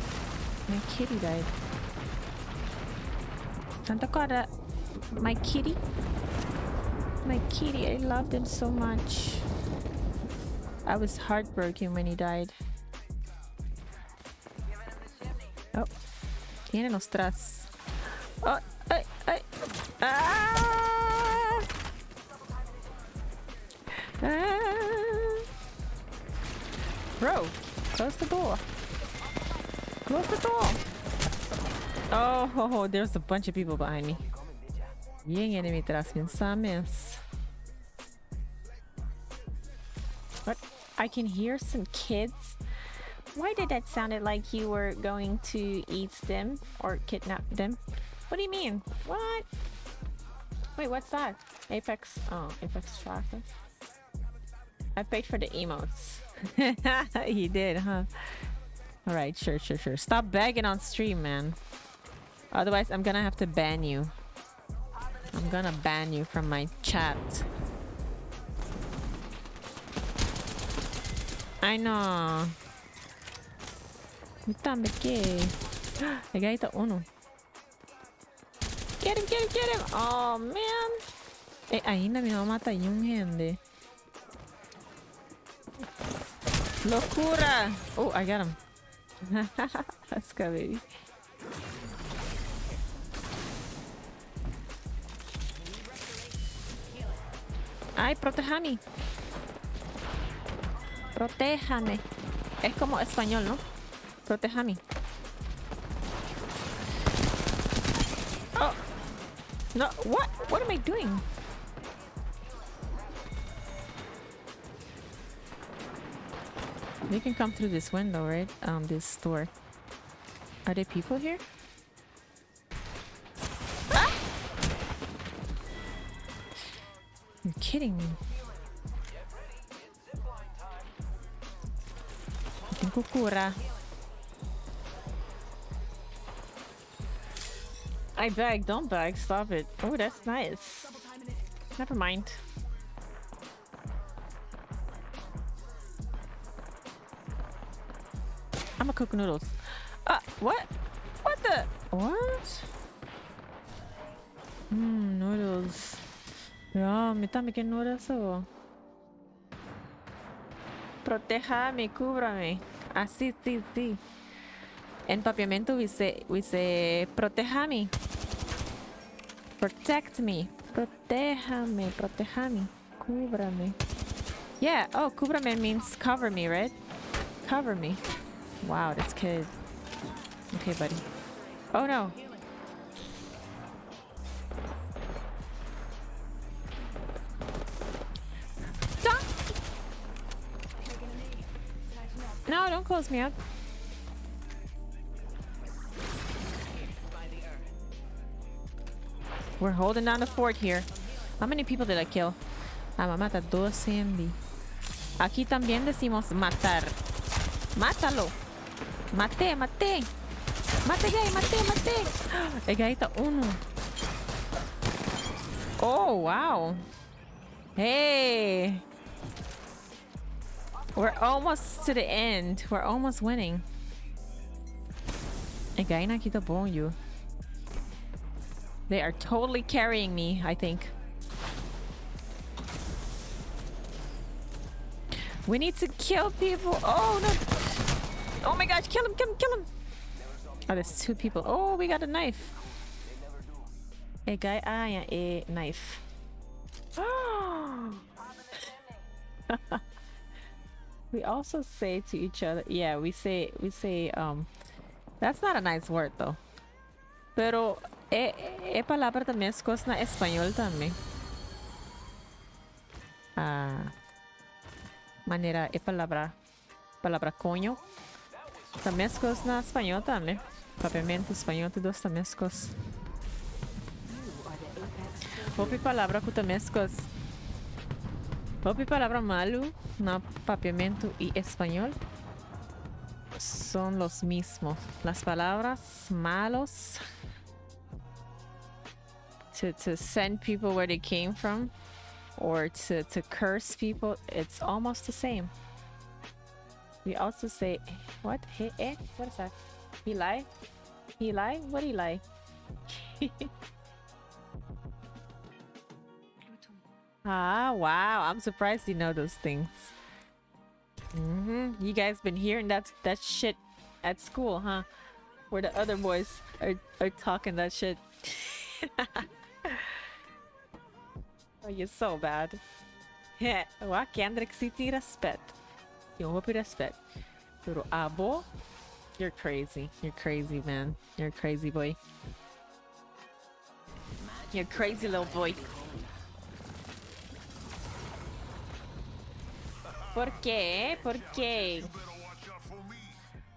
My kitty died. Santa Clara. My kitty. My kitty. I loved him so much. I was heartbroken when he died. Oh. Tiene los tras. Oh. Ay. Ay. Ah. Ah. Bro. Close the door. Close the door. Oh, there's a bunch of people behind me. Yung enemy tras mensames. What? I can hear some kids. Why did that sounded like you were going to eat them or kidnap them? What do you mean? What? Wait, what's that? Apex. Oh, Apex tracker. I paid for the emotes. You did, huh? Alright, sure. Stop begging on stream, man. Otherwise, I'm gonna have to ban you. I'm gonna ban you from my chat. I know. I got it uno. Get him! Oh, man! Eh, ainda me mata yung hindi. Locura! Oh, I got him. Let's go, baby. Ay, protéjame. Protéjame. Es como español, ¿no? Protéjame. Oh. No, what? What am I doing? You can come through this window, right? This door. Are there people here? Ah! You're kidding me. Tengo cura. I beg, don't beg, stop it. Oh, that's nice. Never mind. I'm gonna cook noodles. What? What the? What? Noodles. Yeah, me está making eso. Protéjame, cúbrame. Así, sí, sí. En papiamento we say protéjame. Protect me. Protéjame, protéjame. Cúbrame. Yeah, oh, cúbrame means cover me, right? Cover me. Wow, this kid. Okay, buddy. Oh no. Stop! No, don't close me up. We're holding down the fort here. How many people did I kill? Ah, mata 12 MB. Aquí también decimos matar. Mátalo. Maté, maté. Mate gay, maté, maté. El gay está uno. Oh, wow. Hey. We're almost to the end. We're almost winning. El gay na kita bom you. They are totally carrying me, I think. We need to kill people. Oh, no. Oh my gosh, kill him, kill him, kill him. Oh, there's two people. Oh, we got a knife. A guy, yeah, a knife. We also say to each other, yeah, we say, that's not a nice word though. Pero, palabra también es cosa en español también. Manera, palabra coño. También es cosa en español también. Papiamento, español, todos también es cosa. Outra palavra que também es cosa. Outra palavra malo, no papiamento y español son los mismos. Las palabras malos to send people where they came from or to curse people, it's almost the same. We also say, what? Hey, what is that? He lie? He lie? What he lie? Ah, wow. I'm surprised you know those things. You guys been hearing that shit at school, huh? Where the other boys are talking that shit. Oh, you're so bad. Wa Kendrick City respect. You hope you respect. Pero abo, you're crazy. You're crazy, man. You're a crazy boy. You're a crazy little boy. ¿Por qué? ¿Por qué?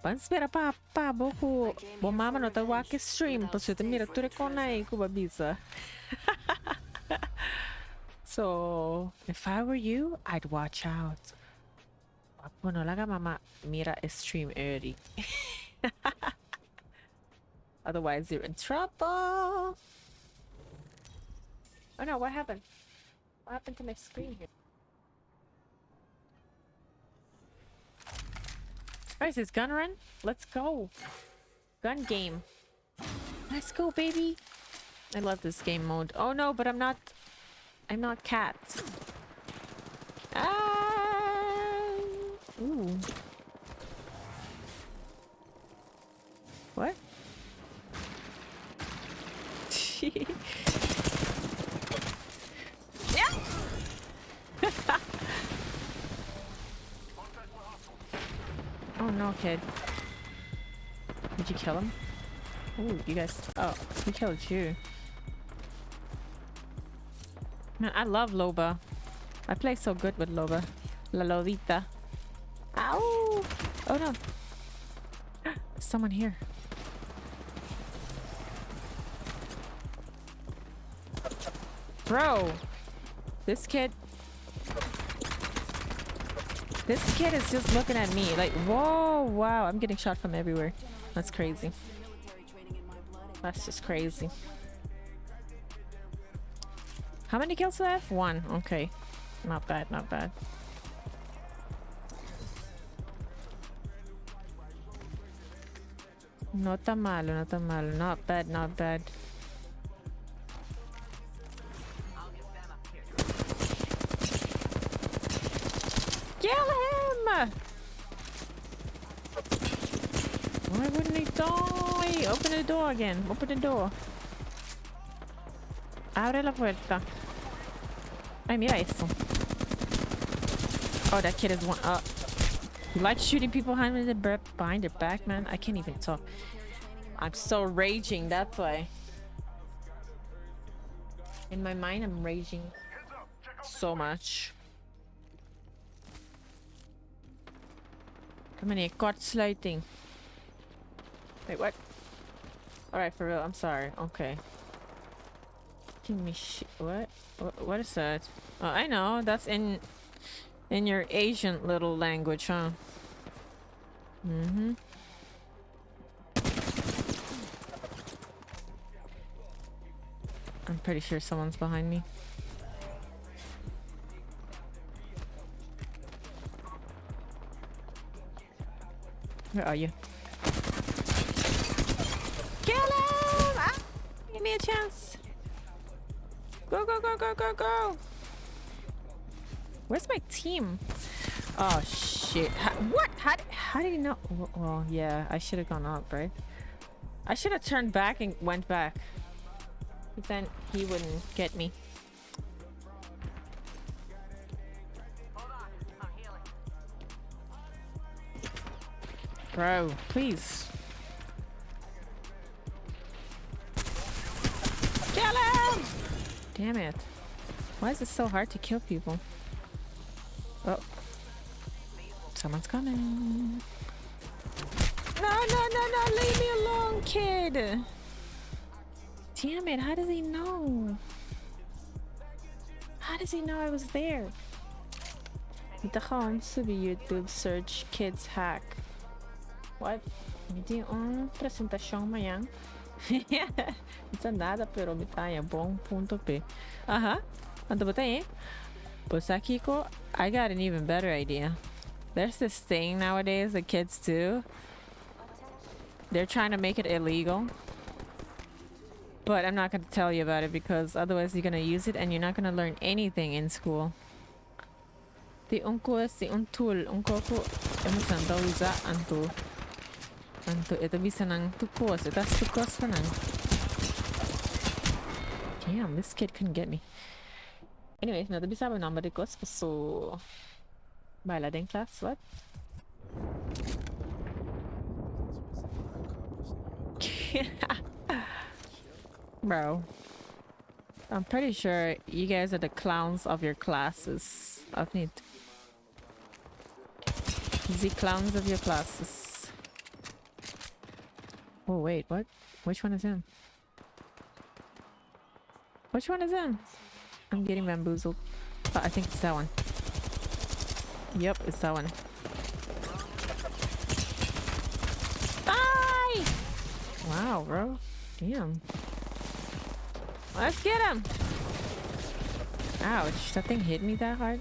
Vamos esperar pa boku. Bo mama no ta walk stream. Pues yo te mira tu recona y kuba bisa. So, if I were you, I'd watch out. Bueno, la mama mira stream early. Otherwise, you're in trouble. Oh no, what happened? What happened to my screen here? Alright, is this gun run? Let's go. Gun game. Let's go, baby. I love this game mode. Oh no, but I'm not cat. Ah. Ooh. What? Yeah. Oh no, kid. Did you kill him? Ooh, you guys. Oh, he killed you. Man, I love Loba. I play so good with Loba. La Lolita. Ow! Oh no. Someone here. Bro! This kid is just looking at me like, whoa, wow, I'm getting shot from everywhere. That's crazy. That's just crazy. How many kills do I have? 1. Okay. Not bad, not bad. No tan malo, no tan malo. Not bad, not bad. Kill him! Why wouldn't he die? Open the door again. Open the door. Abre la puerta. Ay, mira eso. Oh, that kid is one. You like shooting people behind their back, man? I can't even talk. I'm so raging, that's why. In my mind, I'm raging so much. Come in here, kortsluiting. Wait, what? Alright, for real, I'm sorry. Okay. Give me what? What is that? Oh, I know. That's in your Asian little language, huh? Mm-hmm. I'm pretty sure someone's behind me. Where are you? Kill him! Ah, give me a chance. Go, go, go, go, go, go. Where's my team? Oh, shit. What? How did you know? Well, yeah, I should have gone up, right? I should have turned back and went back. But then he wouldn't get me. Bro, please. Kill him! Damn it. Why is it so hard to kill people? Oh. Someone's coming. No, no, no, no, leave me alone, kid. Damn it, how does he know? How does he know I was there? Dito gewoon subi YouTube search kids hack. What? Hindi presentação amanhã. Não nada, pero me tá bom ponto P. Aha. Ano ba tayo? Pues aquí ko, I got an even better idea. There's this thing nowadays that kids do. They're trying to make it illegal. But I'm not going to tell you about it because otherwise you're going to use it and you're not going to learn anything in school. The course, the tool, ko emusan daw usa anto. Anto ito bisa nang tukos, ito tukos pa nang. Damn, this kid couldn't get me. Anyway, no bisa ba number de kos so baila din class, what? Bro, I'm pretty sure you guys are the clowns of your classes. I need the clowns of your classes. Oh wait, what? Which one is him? Which one is him? I'm getting bamboozled. Oh, I think it's that one. Yep, it's that one. Die! Wow, bro. Damn. Let's get him! Ouch, that thing hit me that hard.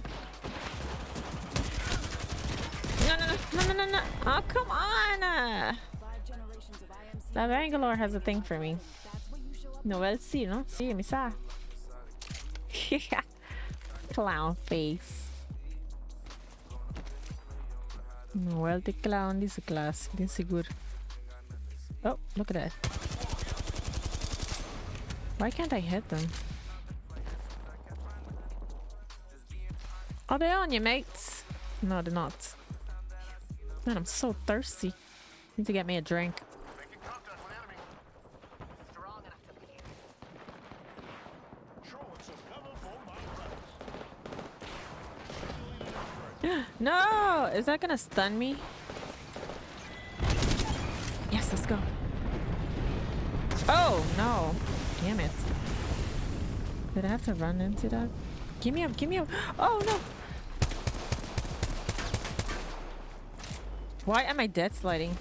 No, no, no, no, no, no, no. Oh, come on! That Bangalore has a thing for me. No, well, see, no? See, me sa. Clown face. Well, the clown is a class. This is good. Oh, look at that. Why can't I hit them? Are they on you, mates? No, they're not. Man, I'm so thirsty. Need to get me a drink. Making contact with enemy. Strong enough to bleed. Show us a level for my friends. No! Is that gonna stun me? Yes, let's go. Oh, no. Damn it. Did I have to run into that? Give me up, give me up. Oh, no. Why am I dead sliding?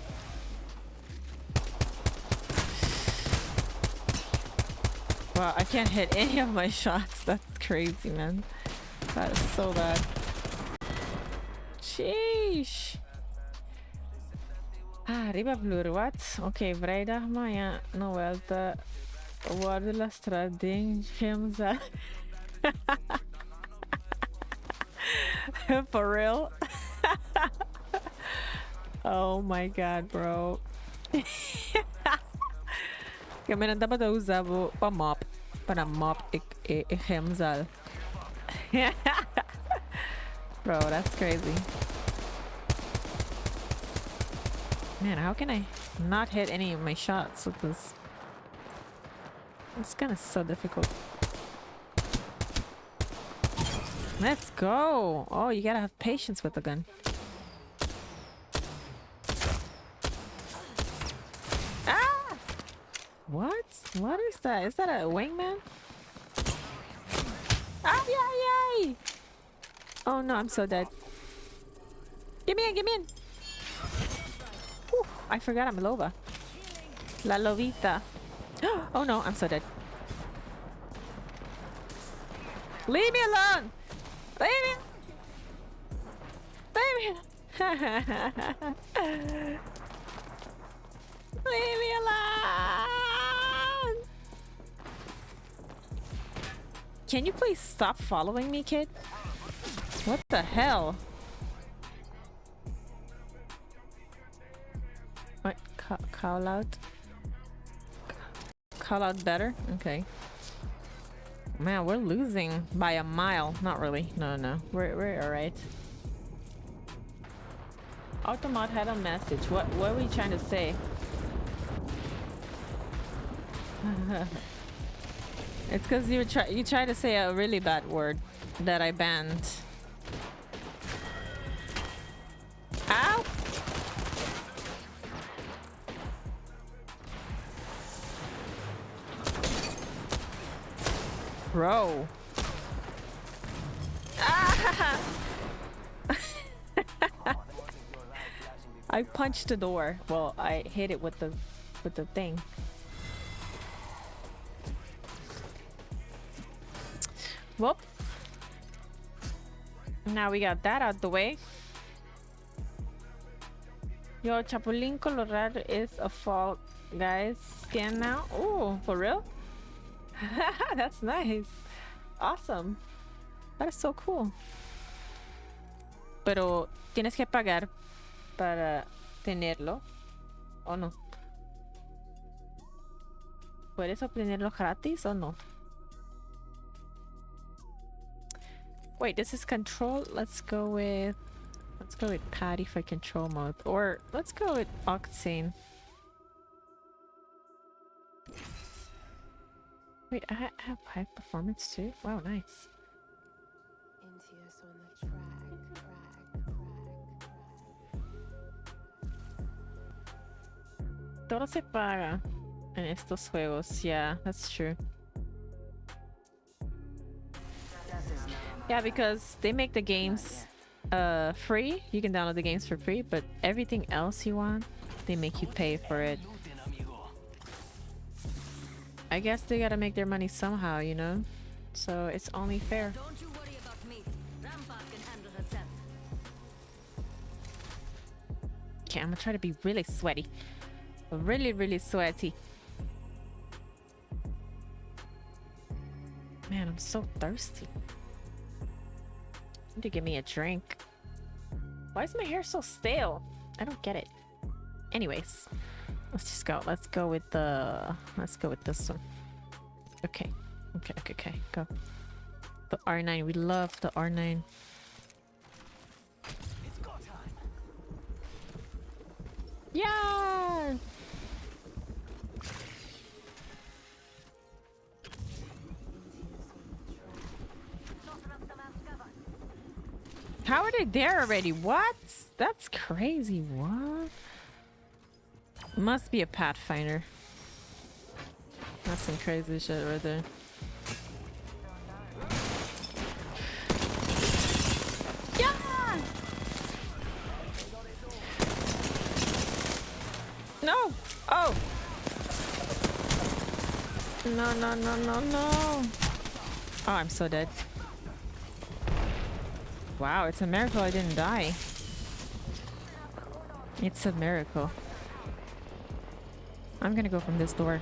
Wow, I can't hit any of my shots. That's crazy, man. That is so bad. Sheesh. Arriba Blur, what? Ok, vrijdag, maar ja, nog wel te worden lastrading Gemza. For real? Oh my god, bro. Kami nang dapat usar pa mop. Para mop Gemza. Bro, that's crazy. Man, how can I not hit any of my shots with this? It's kind of so difficult. Let's go! Oh, you gotta have patience with the gun. Ah! What? What is that? Is that a wingman? Ah, yay! Oh no, I'm so dead. Get me in, get me in! Whew, I forgot I'm Loba. La Lovita. Oh no, I'm so dead. Leave me alone! Leave me! Leave me! Leave me alone! Can you please stop following me, kid? What the hell? What? Call out? Call out better? Okay. Man, we're losing by a mile. Not really. No. We're alright. Automod had a message. What were we trying to say? It's because you tried to say a really bad word that I banned. Ow! Bro. Ah! I punched the door. Well, I hit it with the thing. Whoop. Now we got that out the way. Yo, Chapulín Colorado is a Fall Guys skin now. Oh, for real? That's nice. Awesome. That is so cool. Pero tienes que pagar para tenerlo. ¿O no? ¿Puedes obtenerlo gratis o no? Wait, this is control. Let's go with Patty for control mode. Or let's go with Octane. Wait, I have high performance too? Wow, nice. Todo se paga en estos juegos. Yeah, that's true. Yeah, because they make the games free. You can download the games for free, but everything else you want, they make you pay for it. I guess they gotta make their money somehow, you know? So it's only fair. Don't you worry about me. Rampa can handle herself. Okay, I'm gonna try to be really sweaty. Really sweaty. Man, I'm so thirsty. Need to give me a drink. Why is my hair so stale? I don't get it. Anyways, let's just go. Let's go with this one. Okay. Go. The R9. We love the R9. It's go time. Yeah! How are they there already? What? That's crazy. What? Must be a Pathfinder. That's some crazy shit right there. Yeah! No! Oh! No, no, no, no, no. Oh, I'm so dead. Wow, it's a miracle I didn't die. It's a miracle. I'm gonna go from this door.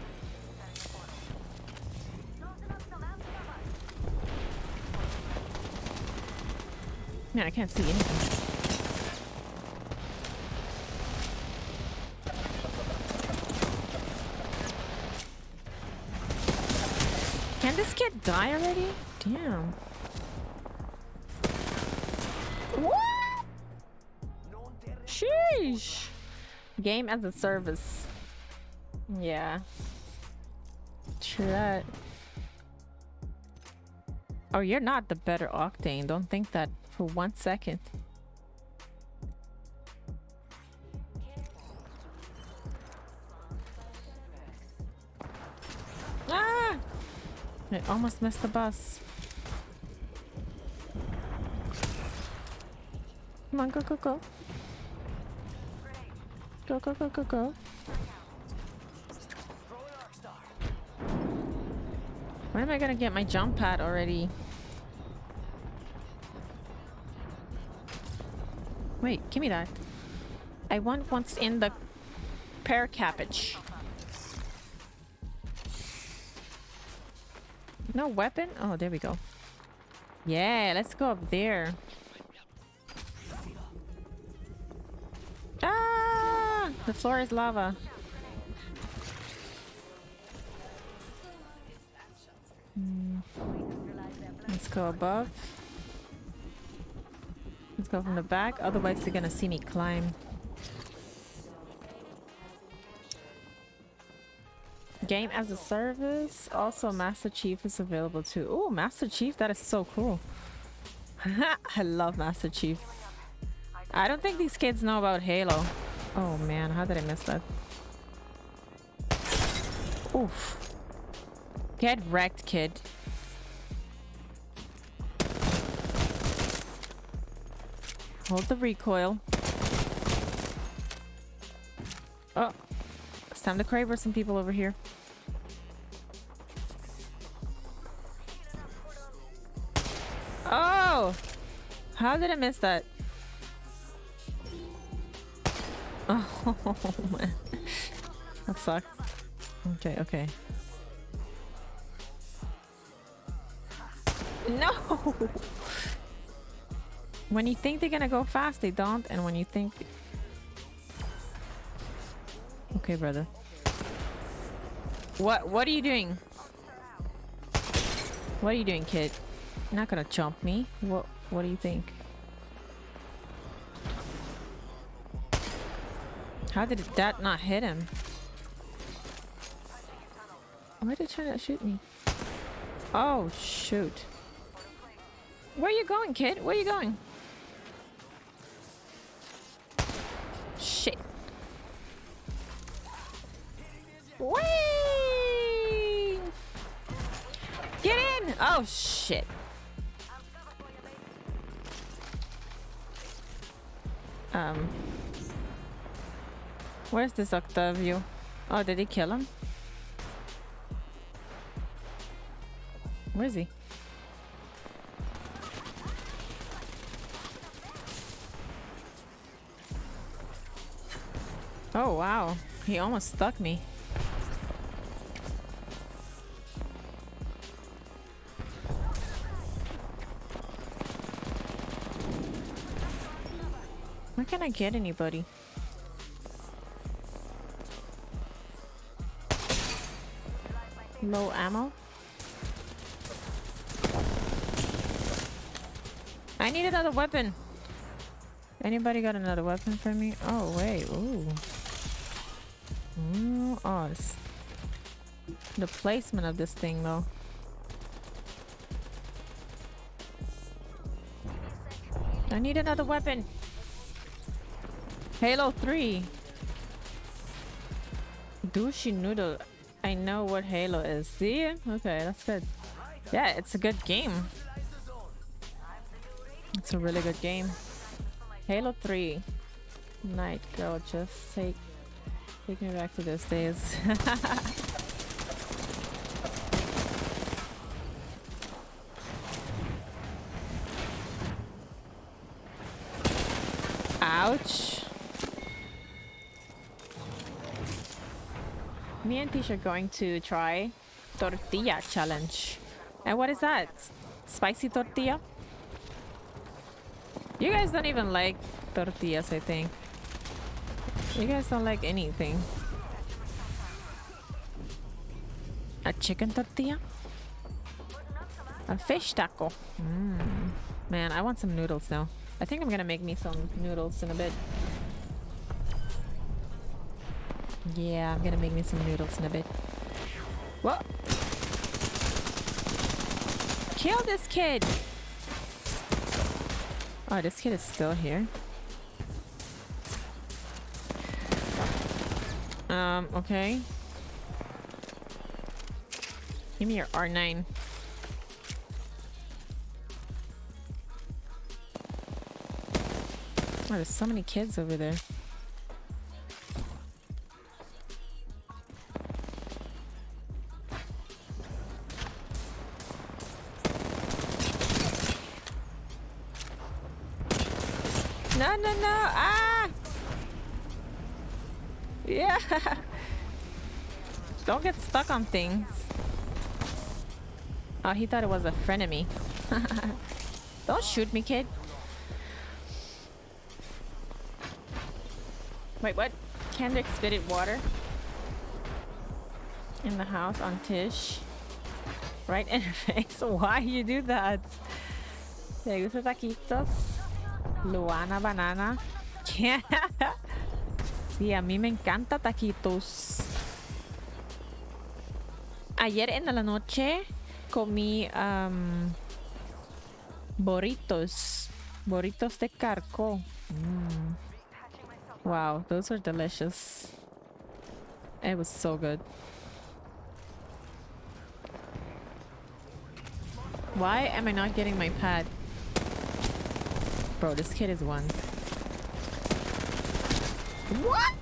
Man, I can't see anything. Can this kid die already? Damn. What? Sheesh. Game as a service. Yeah. True that. Oh, you're not the better Octane. Don't think that for 1 second. Ah! I almost missed the bus. Come on, go, go, go. Go, go, go, go, go. When am I gonna get my jump pad already? Wait, give me that. I want what's in the pear cabbage. No weapon? Oh, there we go. Yeah, let's go up there. Ah! The floor is lava. Let's go above. Let's go from the back, otherwise they're gonna see me climb. Game as a service. Also, Master Chief is available too. Oh, Master Chief, that is so cool. I love Master Chief. I don't think these kids know about Halo. Oh man, how did I miss that? Oof. Get wrecked, kid. Hold the recoil. Oh, it's time to craver some people over here. Oh! How did I miss that? Oh, man. That sucks. Okay, okay. No! When you think they're gonna go fast, they don't. And when you think... Okay, brother. What are you doing? What are you doing, kid? You're not gonna jump me. What do you think? How did that not hit him? Why did they try to shoot me? Oh, shoot. Where are you going, kid? Where are you going? Shit. Whee! Get in! Oh, shit. Where's this Octavio? Oh, did he kill him? Where is he? Oh, wow. He almost stuck me. Where can I get anybody? Low ammo? I need another weapon. Anybody got another weapon for me? Oh, wait. Ooh. Oh, it's the placement of this thing though. I need another weapon. Halo 3. Dushi noodle. I know what Halo is. See? Okay, that's good. Yeah, it's a good game. It's a really good game. Halo 3. Night girl, just take me back to those days. Ouch. Me and Tish are going to try tortilla challenge. And what is that? Spicy tortilla? You guys don't even like tortillas, I think. You guys don't like anything. A chicken tortilla? A fish taco. Man, I want some noodles now. I think I'm gonna make me some noodles in a bit. Yeah, I'm gonna make me some noodles in a bit. What? Kill this kid! Oh, this kid is still here. Okay. Give me your R9. Oh, there's so many kids over there. No, no, no! Ah! Yeah! Don't get stuck on things. Oh, he thought it was a frenemy. Don't shoot me, kid. Wait, what? Kendrick spitted water in the house on Tish. Right in her face. Why you do that? ¿Te gusta taquitos? Luana banana. Sí, a mí me encanta taquitos. Ayer en la noche comí burritos. Burritos de carco. Wow, those are delicious. It was so good. Why am I not getting my pad? Bro, this kid is one. What?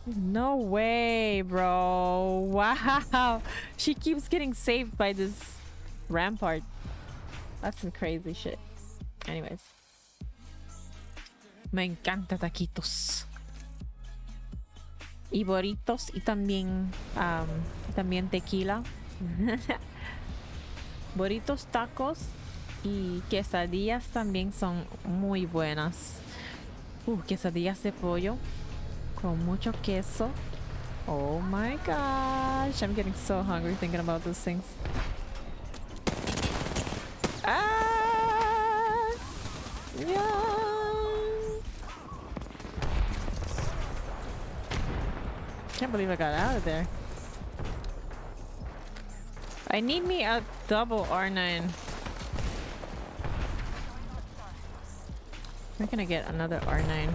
No way, bro. Wow. She keeps getting saved by this rampart. That's some crazy shit. Anyways. Me encanta taquitos. Y burritos y también tequila. Burritos, tacos y quesadillas también son muy buenas. Quesadillas de pollo con mucho queso. Oh my gosh, I'm getting so hungry thinking about those things. Ah! Yeah! Can't believe I got out of there. I need me a double R9. Where can I get another R9?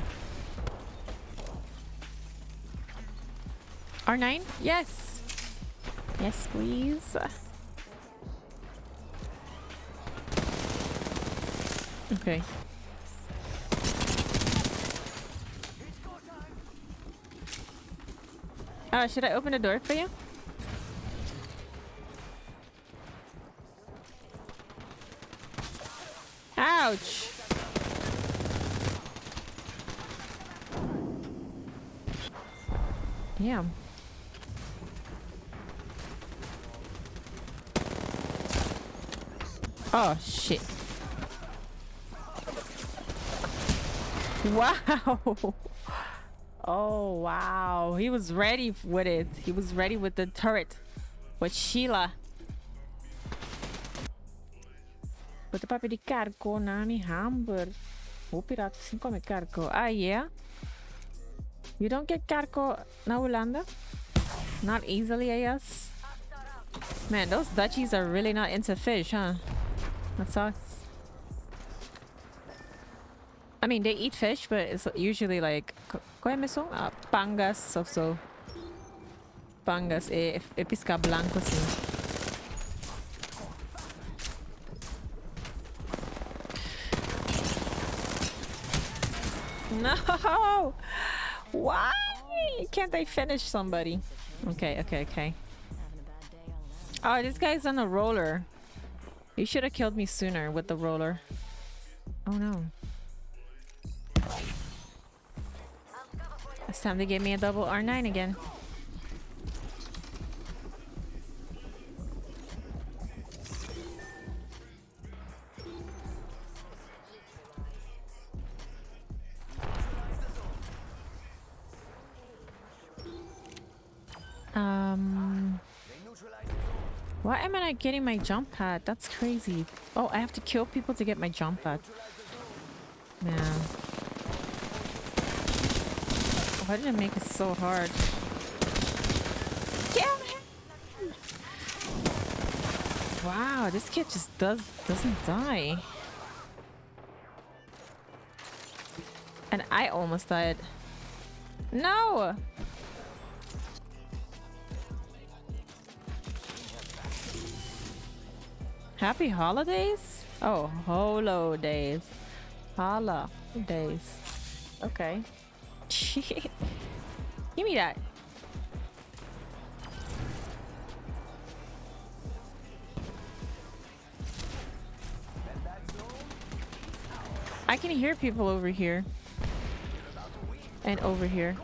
R9? Yes! Yes, please. Okay. Should I open the door for you? Ouch! Damn. Oh, shit. Wow! Oh, wow. He was ready with it. He was ready with the turret. With Sheila. Puto papi di carco, nani hamburger. O pirata 5 come carco. Ah, yeah? You don't get cargo na Holanda? Not easily, I guess. Man, those Dutchies are really not into fish, huh? That sucks. I mean, they eat fish, but it's usually like pangas or so. Pangas e pisca blanco, sim. No! Why can't I finish somebody? Okay, okay, okay. Oh, this guy's on a roller. You should have killed me sooner with the roller. Oh no. It's time to give me a double R9 again. Why am I not getting my jump pad? That's crazy. Oh, I have to kill people to get my jump pad. Man. Why did it make it so hard? Kill him! Wow, this kid just doesn't die. And I almost died. No! Happy holidays? Oh, holo days. Holla days. Okay. Give me that. I can hear people over here. And over here.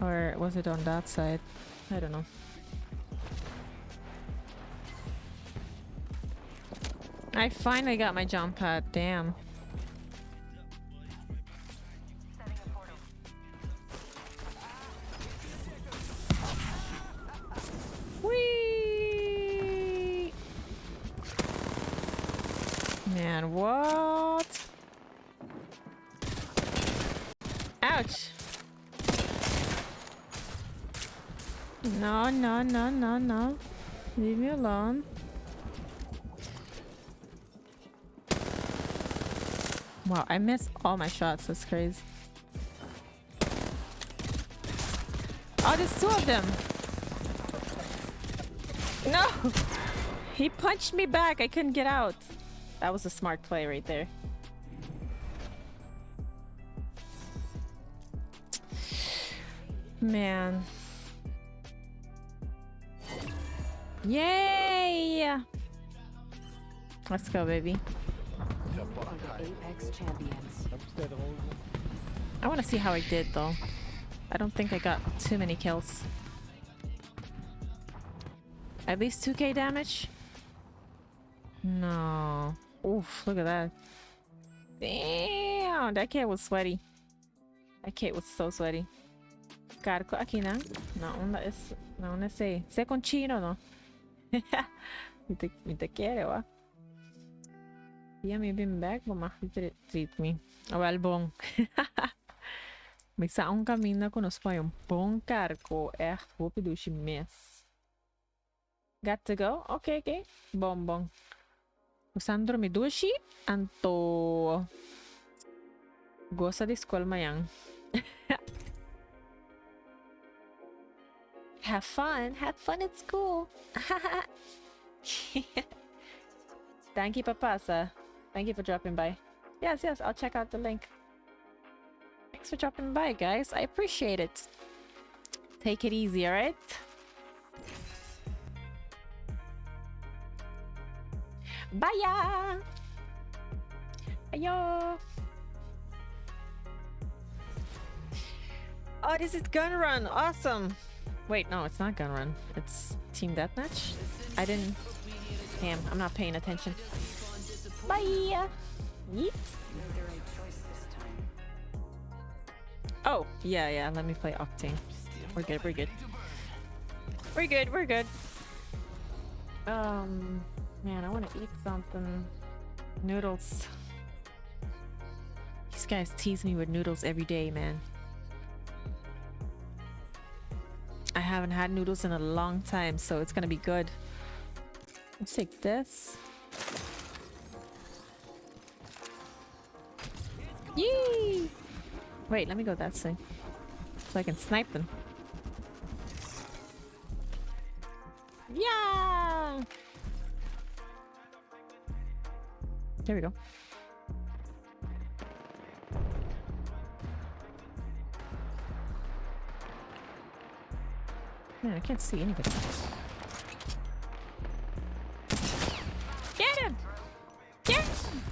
Or was it on that side? I don't know. I finally got my jump pad. Damn. Whee! Man, what? Ouch. No, no, no, no, no. Leave me alone. Wow, I missed all my shots. That's crazy. Oh, there's two of them. No! He punched me back. I couldn't get out. That was a smart play right there. Man. Yay! Let's go, baby. Apex champions. I want to see how I did, though. I don't think I got too many kills. At least 2k damage? No. Oof, look at that. Damn, that kid was sweaty. That kid was so sweaty. Carco aquí, ¿no? No, onda es... No, no sé. Sé con chino, ¿no? Ni te quiere, va. Yeah, maybe back, but my treat me. O albong. Mas um caminho com os pai bom carco é roupa do chimes. Got to go? Okay, okay. Bom, bom. Usando mi Dushi, anto gosta de escola amanhã. Have fun at school. Thank you, Papasa. Thank you for dropping by. Yes, yes, I'll check out the link. Thanks for dropping by, guys. I appreciate it. Take it easy, alright? Bye! Ayo! Oh, this is gun run. Awesome. Wait, no, it's not gun run. It's team deathmatch. I didn't. Damn, I'm not paying attention. Bye. Yeet. Made the right choice this time. Oh, yeah, yeah. Let me play Octane. We're good. We're good. We're good. We're good. Man, I want to eat something. Noodles. This guy's teasing me with noodles every day, man. I haven't had noodles in a long time, so it's gonna be good. Let's take this. Yee! Wait, let me go that way so I can snipe them. Yeah! There we go. Man, I can't see anybody. Get him! Get him!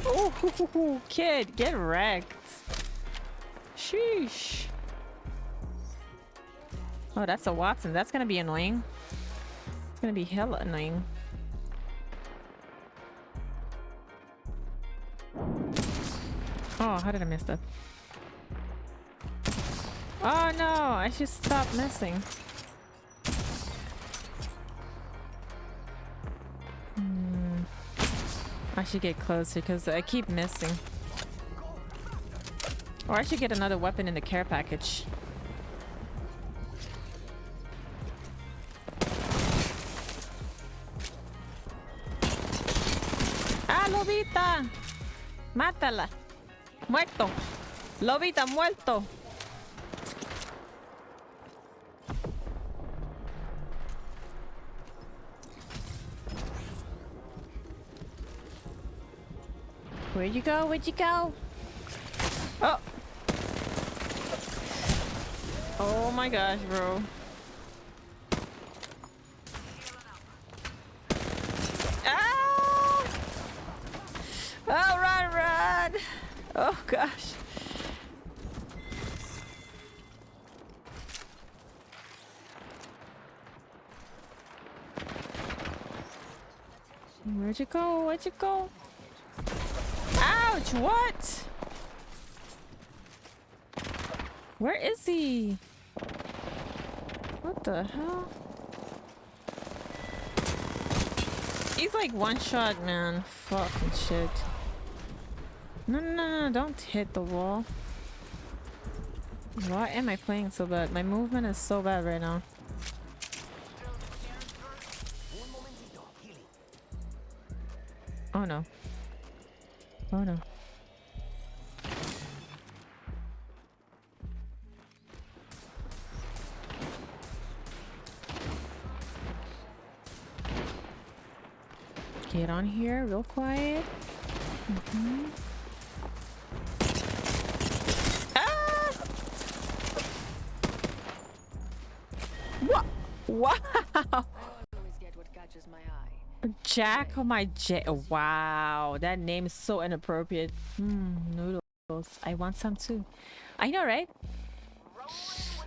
Oh, kid, get wrecked. Sheesh. Oh, that's a Watson. That's gonna be annoying. It's gonna be hella annoying. Oh, how did I miss that? Oh no, I should stop missing. I should get closer because I keep missing. Or I should get another weapon in the care package. ¡Ah, lobita! ¡Mátala! ¡Muerto! ¡Lobita, muerto! Where'd you go? Where'd you go? Oh! Oh my gosh, bro. Ah! Oh, run, run! Oh gosh. Where'd you go? Where'd you go? Ouch! What? Where is he? What the hell? He's like one shot, man. Fucking shit. No, no, no, no, don't hit the wall. Why am I playing so bad? My movement is so bad right now. Oh no. Oh no. Get on here real quiet. Ah! What? Wow! Always get what catches my eye. Jack on my J. Wow, that name is so inappropriate. Noodles. I want some too. I know, right?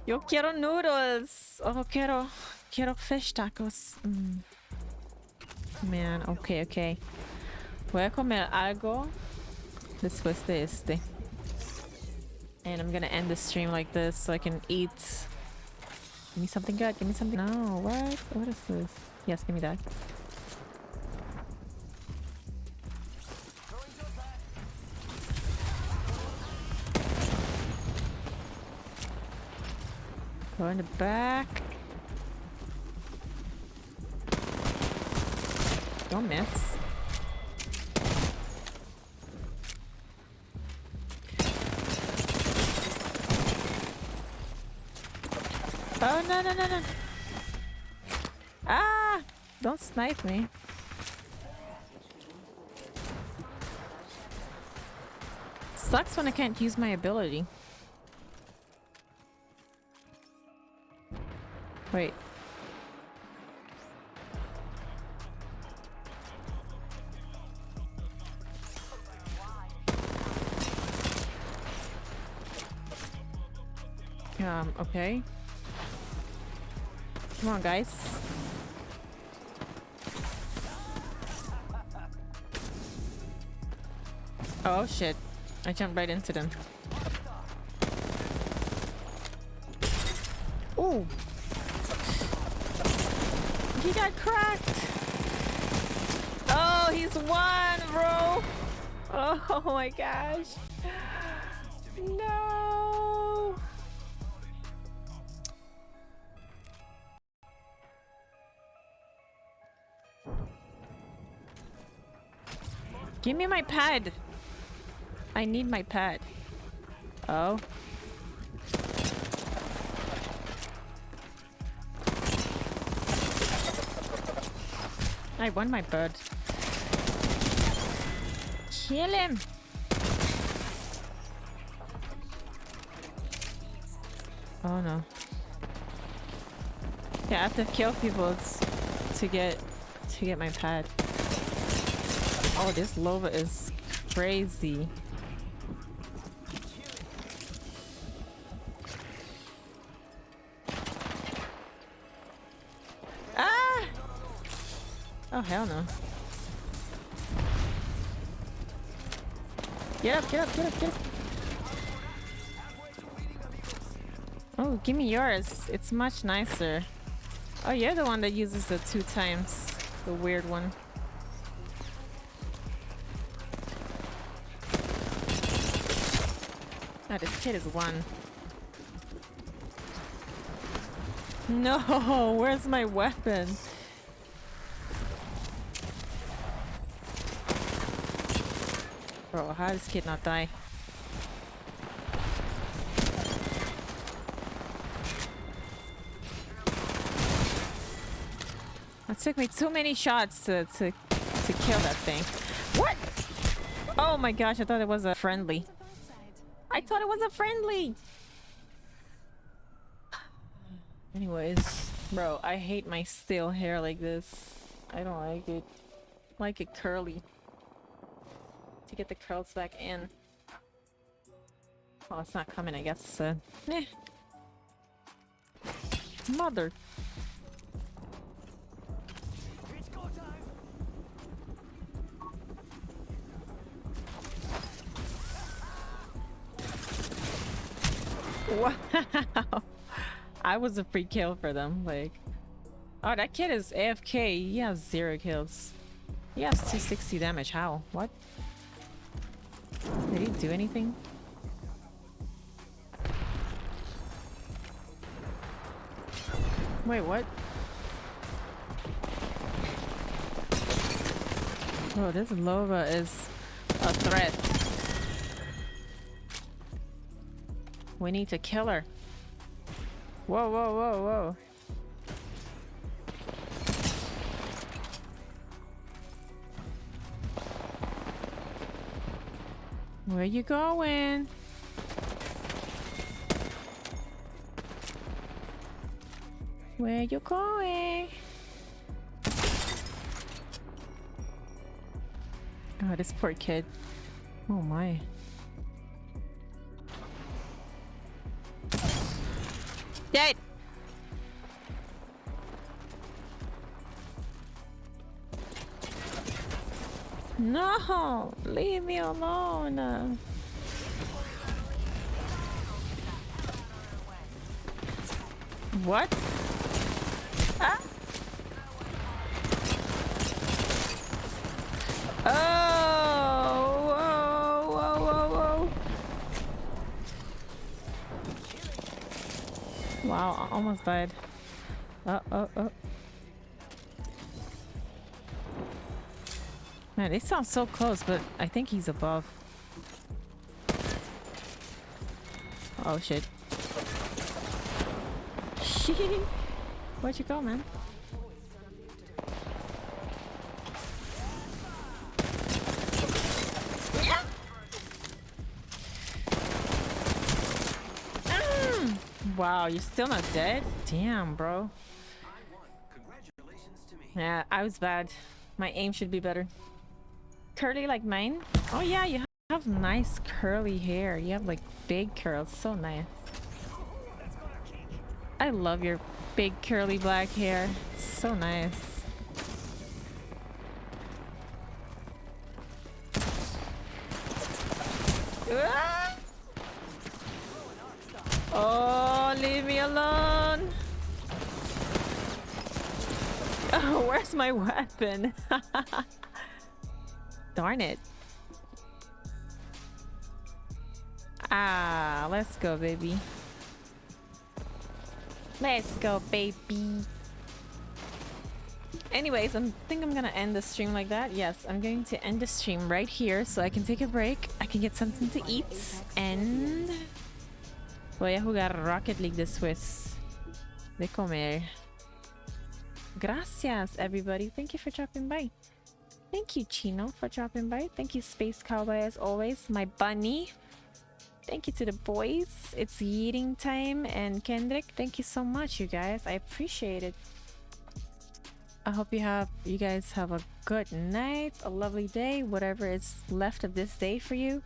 Yo quiero noodles. Oh, quiero fish tacos. Man, okay, okay. Voy a comer algo después de este. And I'm gonna end the stream like this so I can eat. Give me something good. Give me something. No, what? What is this? Yes, give me that. Go in the back. Don't miss. Oh, no, no, no, no. Ah! Don't snipe me. Sucks when I can't use my ability. Wait. Okay. Come on, guys. Oh, shit. I jumped right into them. Ooh. He got cracked. Oh, he's one, bro. Oh my gosh. No. Give me my pad. I need my pad. Oh. I want my bird. Kill him. Oh no. Yeah, I have to kill people to get my pad. Oh, this lava is crazy. Ah! Oh hell no. Get up, get up, get up, get up. Oh, give me yours. It's much nicer. Oh, you're the one that uses the 2 times. The weird one. Ah, this kid is 1. No, where's my weapon? Bro, how does this kid not die? It took me too many shots to kill that thing. What? Oh my gosh, I thought it was a friendly. I thought it was a friendly! Anyways, bro, I hate my stale hair like this. I don't like it. I like it curly. To get the curls back in. Oh, it's not coming, I guess. Eh. Mother. Wow. I was a free kill for them. Like, oh, that kid is AFK. He has 0 kills. He has 260 damage. How? What? Did he do anything? Wait, what? Oh, this Lova is a threat. We need to kill her. Whoa, whoa, whoa, whoa. Where you going? Where you going? Oh, this poor kid. Oh my. Dead! No! Leave me alone! What? Ah! Oh! Whoa! Whoa! Whoa! Whoa! Wow! I almost died. Oh! Man, they sound so close, but I think he's above. Oh shit. Where'd you go, man? Wow, you're still not dead? Damn, bro. Yeah, I was bad. My aim should be better. Curly like mine? Oh yeah, you have nice curly hair. You have like big curls. So nice. I love your big curly black hair. It's so nice. Ah! Oh, leave me alone. Oh, where's my weapon? Darn it. Ah, let's go, baby. Let's go, baby. Anyways, I think I'm gonna end the stream like that. Yes, I'm going to end the stream right here so I can take a break. I can get something to eat. And voy a jugar Rocket League después de comer. Gracias, everybody. Thank you for dropping by. Thank you, Chino, for dropping by. Thank you, Space Cowboy, as always. My bunny. Thank you to the boys. It's eating time. And Kendrick, thank you so much, you guys. I appreciate it. I hope you guys have a good night, a lovely day, whatever is left of this day for you.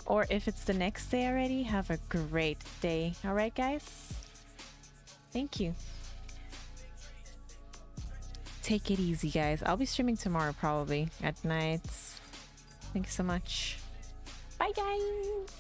Or if it's the next day already, have a great day. All right, guys? Thank you. Take it easy, guys. I'll be streaming tomorrow probably at night. Thank you so much. Bye, guys.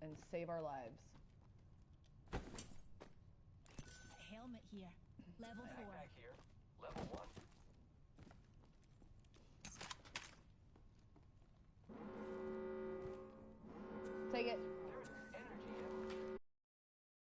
And save our lives. Helmet here. Level 4. Here, level 1. Take it.